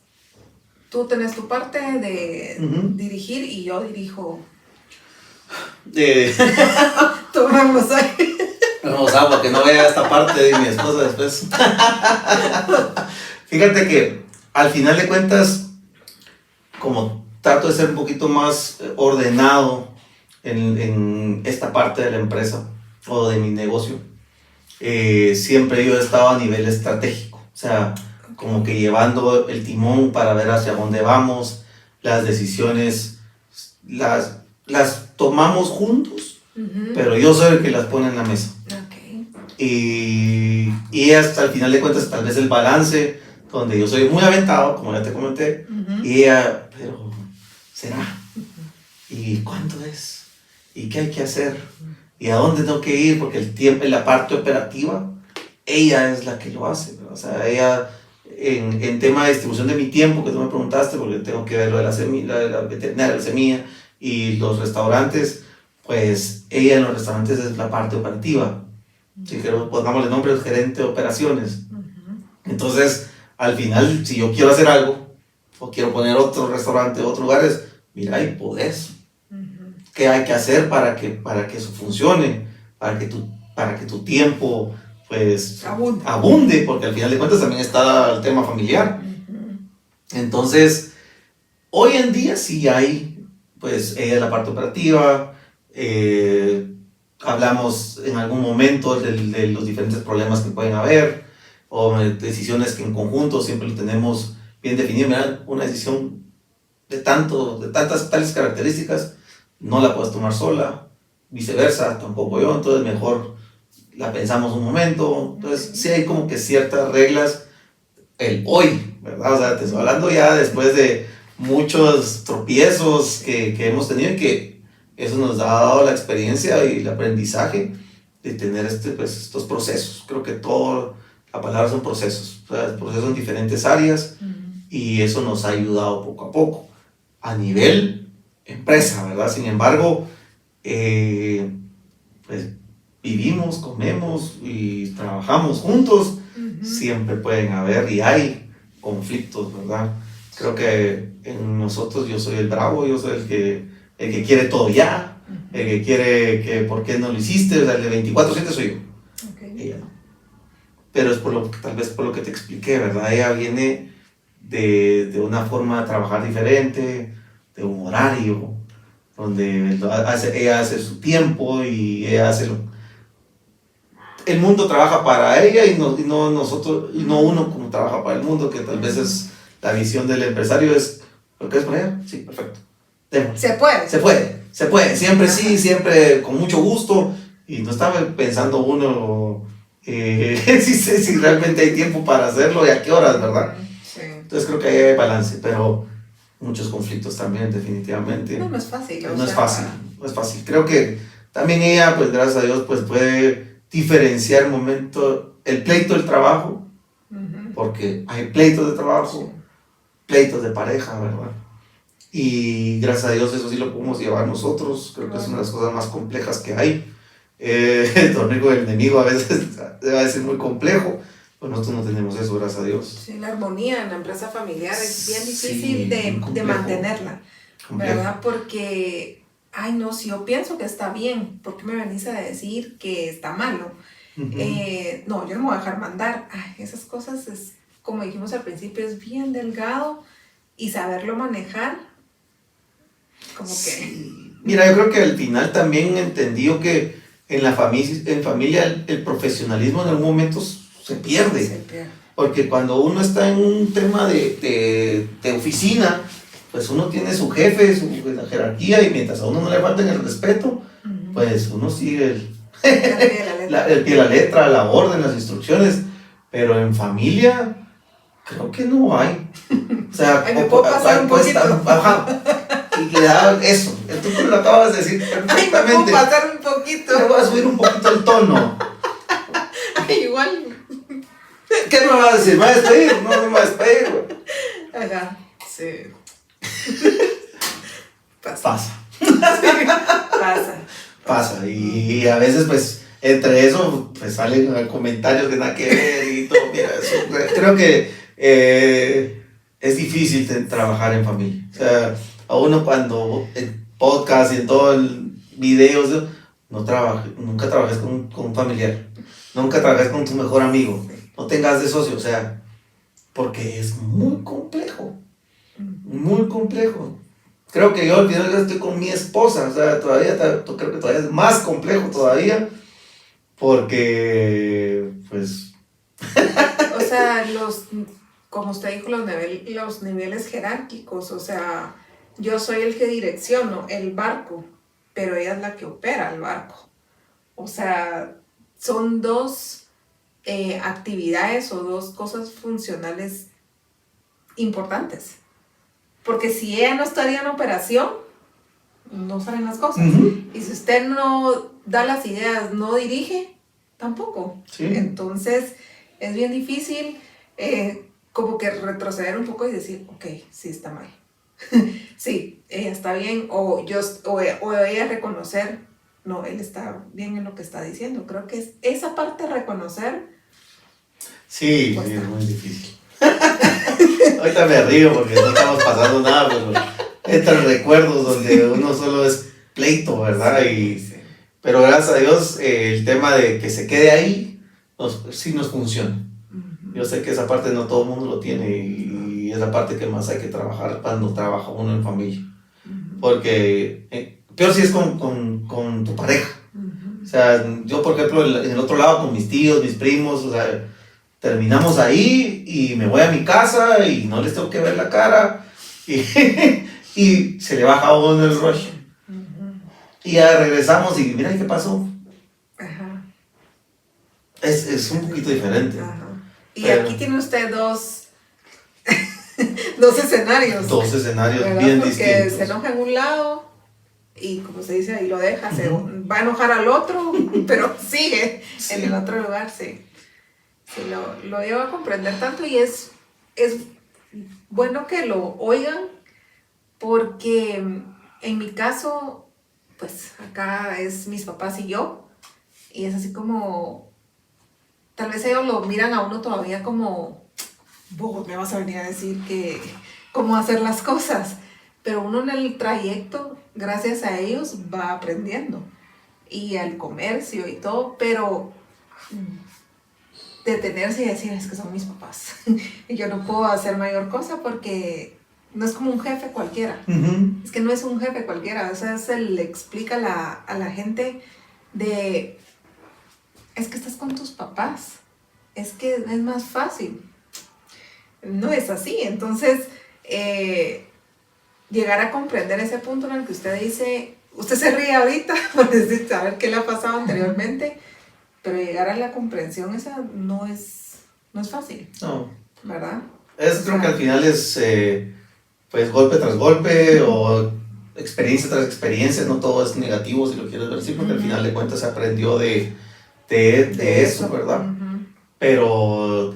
tú tenés tu parte de dirigir y yo dirijo. Tomemos ahí. Vamos agua, que no vaya esta parte de mi esposa después. Fíjate que al final de cuentas, como trato de ser un poquito más ordenado en esta parte de la empresa o de mi negocio, siempre yo he estado a nivel estratégico, o sea, como que llevando el timón para ver hacia dónde vamos, las decisiones las tomamos juntos, pero yo soy el que las pone en la mesa. Okay. Y hasta al final de cuentas, tal vez el balance, donde yo soy muy aventado, como ya te comenté, y ella, pero ¿será? ¿Y cuánto es? ¿Y qué hay que hacer? ¿Y a dónde tengo que ir? Porque el tiempo, en la parte operativa, ella es la que lo hace, ¿verdad? O sea, ella, en tema de distribución de mi tiempo, que tú me preguntaste, porque tengo que ver lo de la semilla, la veterinaria, la semilla, y los restaurantes, pues ella en los restaurantes es la parte operativa. Si quiero, pongámosle nombre, el gerente de operaciones. Entonces, al final, si yo quiero hacer algo, o quiero poner otro restaurante, otros lugares, mira, ahí podés. ¿Qué hay que hacer para que eso funcione? Para que tu tiempo, pues, abunde, porque al final de cuentas también está el tema familiar. Entonces, hoy en día sí hay, pues, ella es la parte operativa, hablamos en algún momento de los diferentes problemas que pueden haber, o decisiones que en conjunto siempre lo tenemos bien definido. Mira, una decisión de tantas tales características, no la puedes tomar sola, viceversa, tampoco yo, entonces mejor la pensamos un momento. Entonces sí hay como que ciertas reglas, el hoy, ¿verdad? O sea, te estoy hablando ya después de muchos tropiezos que hemos tenido, y que eso nos ha dado la experiencia y el aprendizaje de tener estos procesos. Creo que todo, la palabra son procesos, o sea, procesos en diferentes áreas, y eso nos ha ayudado poco a poco a nivel empresa, ¿verdad? Sin embargo, pues vivimos, comemos y trabajamos juntos, siempre pueden haber y hay conflictos, ¿verdad? Creo que en nosotros yo soy el bravo, yo soy el que quiere todo ya, el que quiere que ¿por qué no lo hiciste? O sea, el de 24/7 soy yo. Okay. Ella no. Pero es tal vez por lo que te expliqué, ¿verdad? Ella viene de una forma de trabajar diferente, de un horario, donde ella hace su tiempo y ella hace el mundo trabaja para ella y no nosotros, y no uno como trabaja para el mundo, que tal vez es la visión del empresario, es ¿lo que es para ella? Sí, perfecto. Se puede, siempre sí, siempre con mucho gusto, y no estaba pensando uno si realmente hay tiempo para hacerlo y a qué horas, ¿verdad? Sí. Entonces creo que ahí hay balance, pero muchos conflictos también, definitivamente. No es fácil. No es fácil. Creo que también ella, pues gracias a Dios, pues puede diferenciar el pleito del trabajo, porque hay pleitos de trabajo, pleitos de pareja, ¿verdad? Y gracias a Dios eso sí lo podemos llevar nosotros. Creo que es una de las cosas más complejas que hay. Dormir con el enemigo a veces debe ser muy complejo. Pues nosotros no tenemos eso, gracias a Dios. Sí, la armonía en la empresa familiar es bien difícil de mantenerla, complejo. ¿Verdad? Porque, ay no, si yo pienso que está bien, ¿por qué me venís a decir que está malo? No, yo no me voy a dejar mandar. Ay, esas cosas, como dijimos al principio, es bien delgado, y saberlo manejar, como que... Sí. Mira, yo creo que al final también entendió que en familia el profesionalismo en algún momento se pierde. Porque cuando uno está en un tema de oficina, pues uno tiene su jefe, su jerarquía, y mientras a uno no le falten el respeto, pues uno sigue el pie de la letra, la orden, las instrucciones, pero en familia creo que no hay. O sea, ay, me puedo pasar un poquito. Ajá, y le da eso. Tú me lo acabas de decir perfectamente. Ay, me puedo pasar un poquito. Le voy a subir un poquito el tono. Ay, igual. ¿Qué me vas a decir? ¿Me vas a despedir? No me vas a despedir, güey. Ajá, sí. Pasa. Pasa. Y a veces, pues, entre eso, pues salen comentarios que nada que ver y todo. Mira, eso, creo que es difícil trabajar en familia. O sea, a uno cuando en podcast y en todo el videos, nunca trabajes con un familiar. Nunca trabajes con tu mejor amigo. No tengas de socio, o sea, porque es muy complejo. Muy complejo. Creo que yo al final estoy con mi esposa, o sea, creo que todavía es más complejo todavía, porque, pues... O sea, como usted dijo, los niveles jerárquicos, o sea, yo soy el que direcciono el barco, pero ella es la que opera el barco. O sea, son dos actividades o dos cosas funcionales importantes. Porque si ella no estaría en operación, no salen las cosas. Uh-huh. Y si usted no da las ideas, no dirige, tampoco. Sí. Entonces, es bien difícil como que retroceder un poco y decir, ok, sí está mal. Sí, ella está bien. O ella reconocer, no, él está bien en lo que está diciendo. Creo que es esa parte de reconocer. Sí, sí, es muy difícil. Ahorita me río porque no estamos pasando nada, pero entran recuerdos donde uno solo es pleito, ¿verdad? Pero gracias a Dios el tema de que se quede ahí sí nos funciona. Uh-huh. Yo sé que esa parte no todo el mundo lo tiene y es la parte que más hay que trabajar cuando trabaja uno en familia. Uh-huh. Porque peor si es con tu pareja. Uh-huh. O sea, yo por ejemplo en el otro lado con mis tíos, mis primos, o sea, terminamos ahí y me voy a mi casa y no les tengo que ver la cara y se le baja a uno el rush. Uh-huh. Y ya regresamos y mira qué pasó. Uh-huh. Es un poquito diferente. Uh-huh. Y aquí tiene usted dos escenarios. Dos escenarios, ¿verdad? Bien porque distintos. Porque se enoja en un lado y como se dice ahí lo deja, uh-huh. Se va a enojar al otro, pero sigue sí. En el otro lugar, sí. Sí, lo llevo a comprender tanto y es bueno que lo oigan porque en mi caso, pues acá es mis papás y yo y es así como, tal vez ellos lo miran a uno todavía como, vos me vas a venir a decir cómo hacer las cosas, pero uno en el trayecto, gracias a ellos, va aprendiendo y al comercio y todo, pero... detenerse y decir, es que son mis papás y yo no puedo hacer mayor cosa porque no es como un jefe cualquiera. Uh-huh. Es que no es un jefe cualquiera, o sea, se le explica a la gente de, es que estás con tus papás, es que es más fácil. No es así, entonces llegar a comprender ese punto en el que usted dice, usted se ríe ahorita por decir, saber qué le ha pasado anteriormente, pero llegar a la comprensión esa no es fácil. No. ¿Verdad? Creo que al final es pues golpe tras golpe o experiencia tras experiencia, no todo es negativo si lo quieres ver así, porque uh-huh. Al final de cuentas se aprendió de eso, ¿verdad? Uh-huh. Pero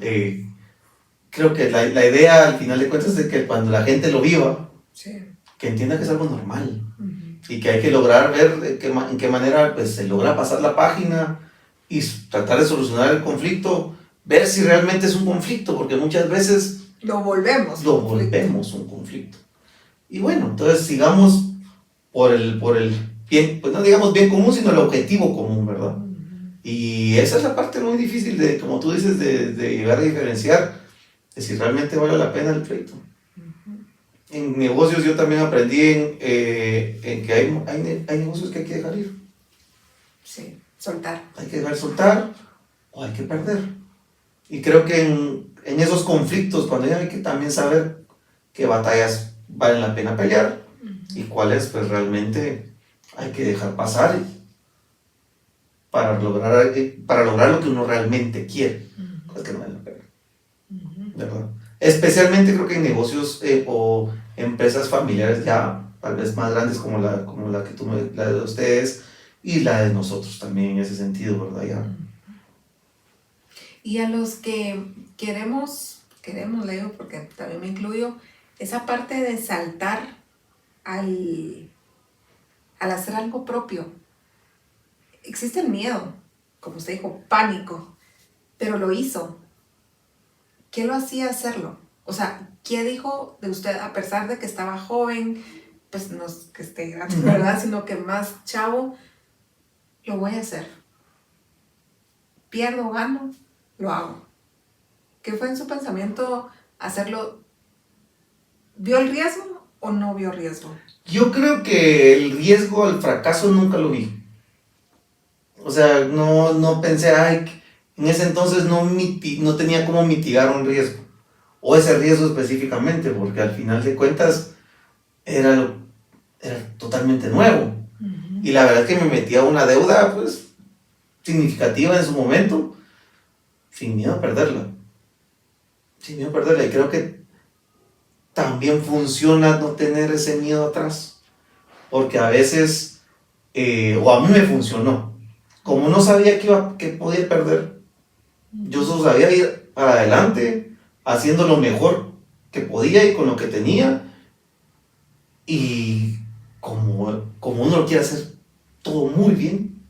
creo que la idea al final de cuentas es de que cuando la gente lo viva, sí. Que entienda que es algo normal uh-huh. Y que hay que lograr ver en qué manera pues, se logra pasar la página y tratar de solucionar el conflicto, ver si realmente es un conflicto, porque muchas veces lo volvemos un conflicto. Y bueno, entonces sigamos por el bien, pues no digamos bien común, sino el objetivo común, ¿verdad? Uh-huh. Y esa es la parte muy difícil de, como tú dices, de llegar a diferenciar de si realmente vale la pena el pleito. Uh-huh. En negocios yo también aprendí en que hay negocios que hay que dejar ir. Sí. Soltar. Hay que dejar soltar o hay que perder. Y creo que en esos conflictos, cuando hay que también saber qué batallas valen la pena pelear uh-huh. Y cuáles pues realmente hay que dejar pasar para lograr lo que uno realmente quiere, cosas que no valen la pena, ¿verdad? Especialmente creo que en negocios o empresas familiares ya tal vez más grandes como la que la de ustedes y la de nosotros también en ese sentido, ¿verdad? Ya. Y a los que queremos, le digo porque también me incluyo, esa parte de saltar al hacer algo propio. Existe el miedo, como usted dijo, pánico, pero lo hizo. ¿Qué lo hacía hacerlo? O sea, ¿qué dijo de usted a pesar de que estaba joven? Pues no es que esté grande, ¿verdad? Sino que más chavo, lo voy a hacer. Pierdo o gano, lo hago. ¿Qué fue en su pensamiento hacerlo? ¿Vio el riesgo o no vio riesgo? Yo creo que el riesgo al fracaso nunca lo vi. O sea, no pensé, ay, en ese entonces no tenía cómo mitigar un riesgo. O ese riesgo específicamente, porque al final de cuentas era totalmente nuevo. Y la verdad es que me metí a una deuda, pues, significativa en su momento, sin miedo a perderla. Sin miedo a perderla. Y creo que también funciona no tener ese miedo atrás. Porque a veces, o a mí me funcionó. Como no sabía que podía perder, yo solo sabía ir para adelante, haciendo lo mejor que podía y con lo que tenía. Y como uno lo quiere hacer todo muy bien,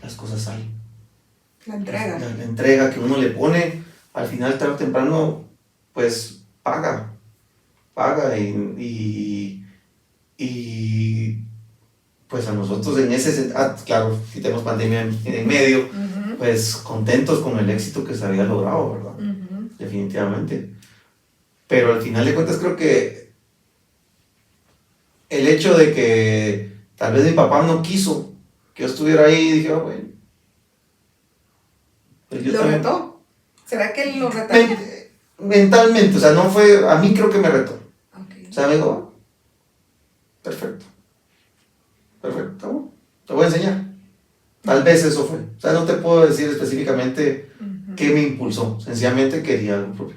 las cosas salen. La entrega. La entrega que uno le pone, al final, tarde o temprano, pues paga y pues a nosotros en ese sentido, claro, si tenemos pandemia en medio, pues contentos con el éxito que se había logrado, ¿verdad? Definitivamente. Pero al final de cuentas creo que el hecho de que tal vez mi papá no quiso que yo estuviera ahí, dije, bueno. Pues yo ¿Lo también, retó? ¿Será que él lo retaría? mentalmente, o sea, no fue, a mí creo que me retó. Okay. O sea, me dijo, perfecto, te voy a enseñar. Tal vez eso fue. O sea, no te puedo decir específicamente qué me impulsó. Sencillamente quería algo propio.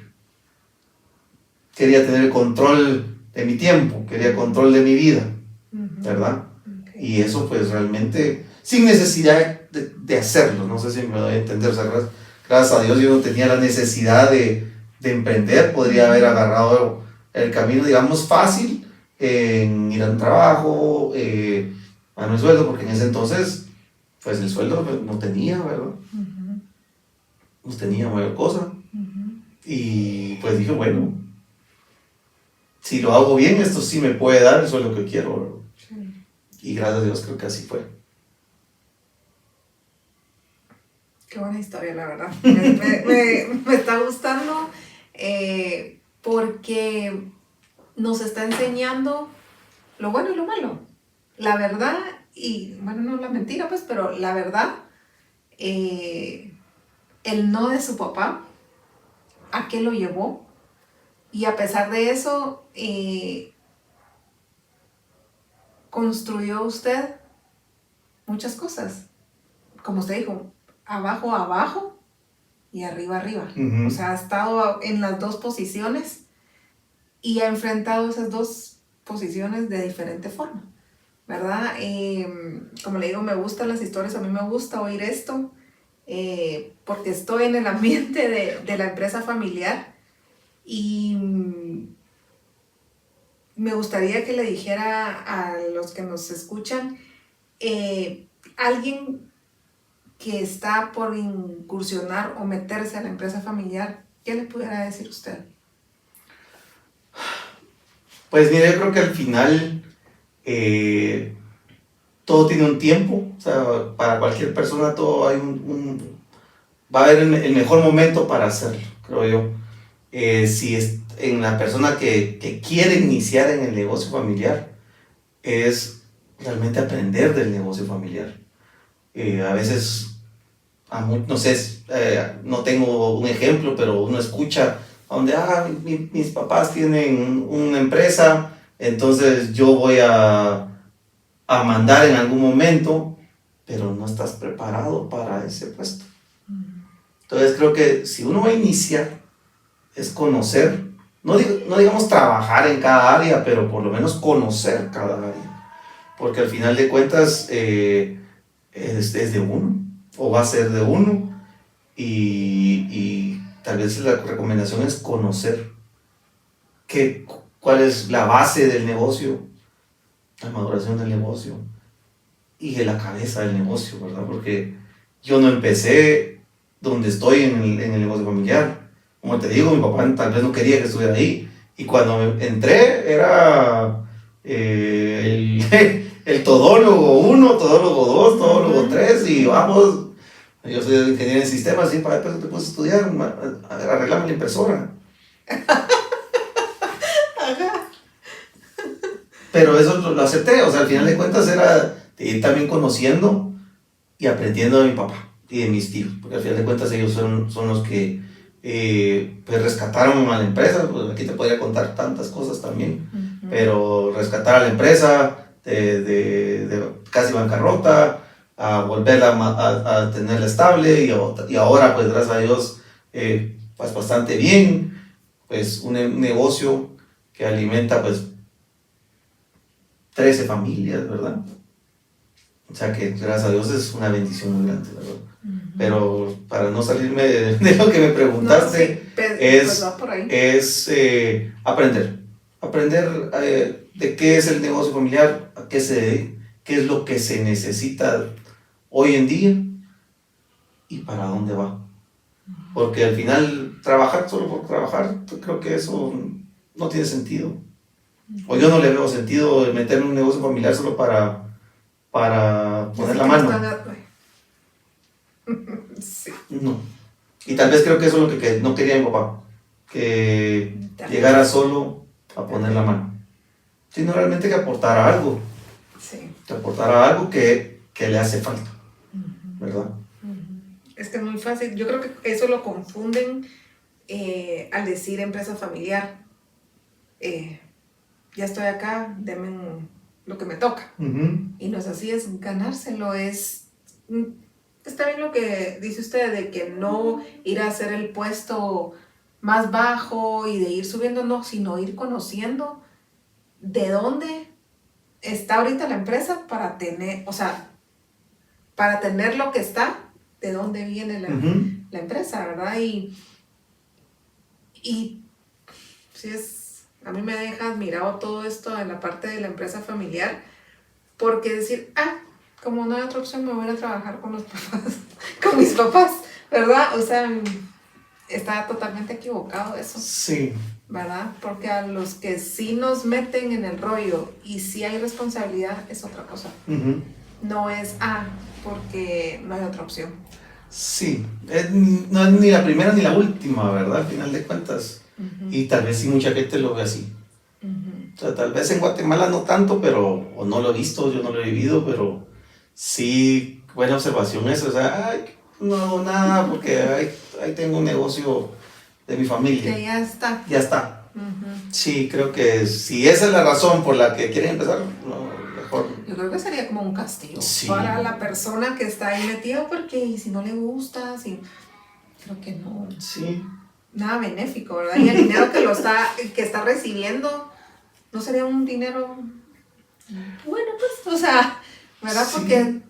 Quería tener el control de mi tiempo, quería control de mi vida, ¿verdad? Okay. Y eso pues realmente, sin necesidad de hacerlo, no sé si me voy a entender, o sea, gracias a Dios yo no tenía la necesidad de emprender, podría haber agarrado el camino, digamos, fácil, en ir a un trabajo, a mi sueldo, porque en ese entonces, pues el sueldo no tenía, ¿verdad? No tenía mayor cosa. Y pues dije, bueno, si lo hago bien, esto sí me puede dar el sueldo que quiero, ¿verdad? Sí. Y gracias a Dios creo que así fue. Qué buena historia, la verdad. Me está gustando porque nos está enseñando lo bueno y lo malo. La verdad, y bueno, no la mentira, pues, pero la verdad, el no de su papá, ¿a qué lo llevó? Y a pesar de eso, construyó usted muchas cosas. Como usted dijo, abajo, abajo y arriba, arriba. O sea, ha estado en las dos posiciones y ha enfrentado esas dos posiciones de diferente forma, ¿verdad? Como le digo, me gustan las historias, a mí me gusta oír esto porque estoy en el ambiente de la empresa familiar y me gustaría que le dijera a los que nos escuchan, alguien que está por incursionar o meterse a la empresa familiar, ¿qué le pudiera decir usted? Pues mira, yo creo que al final todo tiene un tiempo, o sea, para cualquier persona todo hay va a haber el mejor momento para hacerlo, creo yo. Si es en la persona que quiere iniciar en el negocio familiar, es realmente aprender del negocio familiar. A veces, no sé, no tengo un ejemplo, pero uno escucha donde, mis papás tienen una empresa, entonces yo voy a mandar en algún momento, pero no estás preparado para ese puesto. Entonces creo que si uno va a iniciar, es conocer, no digamos trabajar en cada área, pero por lo menos conocer cada área. Porque al final de cuentas es de uno, o va a ser de uno, y tal vez la recomendación es conocer cuál es la base del negocio, la maduración del negocio y de la cabeza del negocio, ¿verdad? Porque yo no empecé donde estoy en el negocio familiar. Como te digo, mi papá tal vez no quería que estuviera ahí. Y cuando entré era el todólogo 1, todólogo 2, todólogo 3 y vamos. Yo soy ingeniero en sistemas, y para eso te puse a estudiar, arreglame la impresora. Pero eso lo acepté, o sea, al final de cuentas era ir también conociendo y aprendiendo de mi papá y de mis tíos, porque al final de cuentas ellos son los que pues rescataron a la empresa. Pues aquí te podría contar tantas cosas también, pero rescatar a la empresa de casi bancarrota, a volverla a tenerla estable y ahora pues gracias a Dios pues bastante bien, pues un negocio que alimenta pues 13 familias, ¿verdad? O sea que gracias a Dios es una bendición muy grande, ¿verdad? Pero para no salirme de lo que me preguntaste, no, sí, es aprender. Aprender de qué es el negocio familiar, a qué qué es lo que se necesita hoy en día y para dónde va. Porque al final trabajar solo por trabajar, creo que eso no tiene sentido. O yo no le veo sentido de meterme en un negocio familiar solo para poner la mano. Sí. No. Y tal vez creo que eso es lo que no quería mi papá, que llegara solo a poner la mano, sino realmente que aportara algo, sí. Que aportara algo que le hace falta, ¿verdad? Es que es muy fácil, yo creo que eso lo confunden al decir empresa familiar. Ya estoy acá, denme lo que me toca. Y no es así, es ganárselo, está bien lo que dice usted de que no ir a hacer el puesto más bajo y de ir subiendo, no, sino ir conociendo de dónde está ahorita la empresa para tener, o sea, para tener lo que está, de dónde viene la empresa, ¿verdad? Y sí a mí me deja admirado todo esto en la parte de la empresa familiar, porque decir, como no hay otra opción, me voy a ir a trabajar con los papás, con mis papás, ¿verdad? O sea, está totalmente equivocado eso. Sí. ¿Verdad? Porque a los que sí nos meten en el rollo y sí hay responsabilidad es otra cosa. No es, porque no hay otra opción. Sí, no es ni la primera ni la última, ¿verdad? Al final de cuentas. Y tal vez sí mucha gente lo ve así. O sea, tal vez en Guatemala no tanto, pero, o no lo he visto, yo no lo he vivido, pero sí, buena observación eso. O sea, no hago nada porque ahí tengo un negocio de mi familia. Que ya está. Ya está. Sí, creo que si esa es la razón por la que quieren empezar, no, mejor. Yo creo que sería como un castigo para la persona que está ahí metida, porque si no le gusta, creo que no. Sí. Nada benéfico, ¿verdad? Y el dinero que está recibiendo, no sería un dinero, bueno, pues, o sea, ¿verdad? Sí. Porque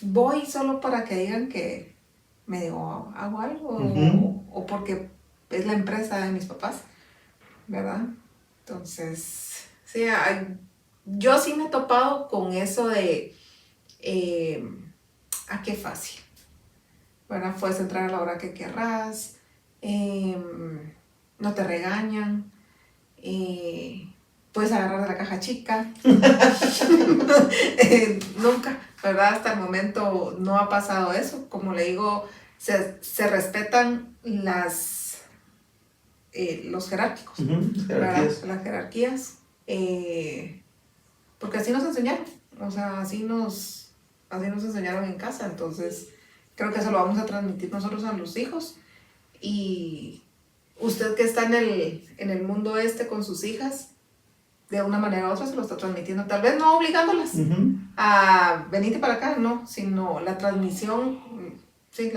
voy solo para que digan que me hago algo, o porque es la empresa de mis papás, ¿verdad? Entonces, sí, yo sí me he topado con eso de, qué fácil, ¿verdad? Puedes entrar a la hora que querrás, no te regañan, puedes agarrar de la caja chica. Nunca, ¿verdad? Hasta el momento no ha pasado eso. Como le digo, se respetan los jerárquicos, las jerarquías, porque así nos enseñaron, o sea, así nos enseñaron en casa. Entonces creo que eso lo vamos a transmitir nosotros a los hijos. Y usted que está en el mundo con sus hijas, de una manera u otra se lo está transmitiendo, tal vez no obligándolas a venirte para acá, no, sino la transmisión, sí,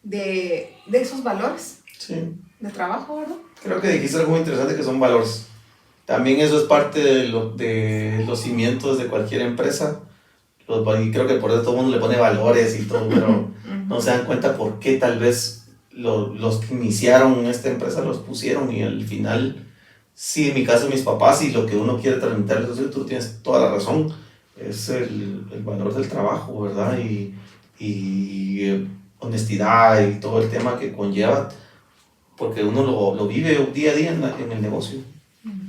de esos valores de trabajo, ¿verdad? Creo que dijiste algo muy interesante que son valores. También eso es parte de los cimientos de cualquier empresa. Y creo que por eso todo el mundo le pone valores y todo, pero no se dan cuenta por qué tal vez los que iniciaron esta empresa los pusieron y al final, sí, en mi caso mis papás y lo que uno quiere transmitirles, tú tienes toda la razón, es el valor del trabajo, ¿verdad? Y honestidad y todo el tema que conlleva, porque uno lo vive día a día en el negocio.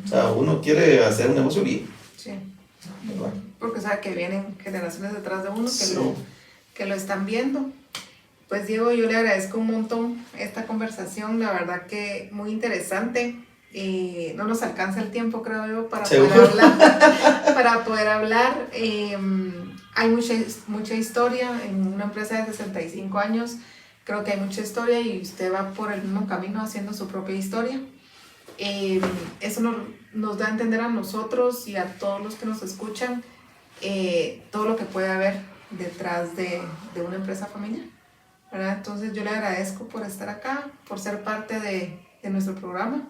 O sea, uno quiere hacer un negocio bien. Sí. ¿Verdad? Porque sabe que vienen generaciones detrás de uno Sí. que lo están viendo. Pues Diego, yo le agradezco un montón esta conversación, la verdad que muy interesante. No nos alcanza el tiempo, creo yo, para poder hablar. Hay mucha historia en una empresa de 65 años. Creo que hay mucha historia y usted va por el mismo camino haciendo su propia historia. Eso nos da a entender a nosotros y a todos los que nos escuchan todo lo que puede haber detrás de una empresa familiar, ¿verdad? Entonces yo le agradezco por estar acá, por ser parte de nuestro programa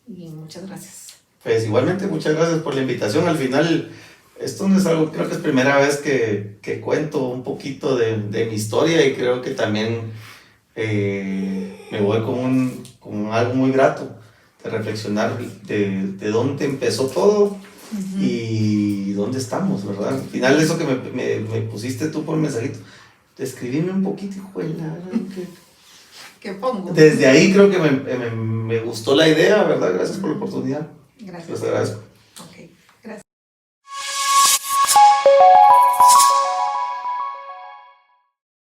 y muchas gracias. Pues igualmente, muchas gracias por la invitación. Al final, esto no es algo, creo que es primera vez que cuento un poquito de mi historia y creo que también me voy con algo muy grato de reflexionar de dónde empezó todo y dónde estamos, ¿verdad? Al final, eso que me pusiste tú por mensajito, escribime un poquito, hijo de la... ¿Qué pongo? Desde ahí creo que me gustó la idea, ¿verdad? Gracias por la oportunidad. Gracias. Les agradezco. Ok.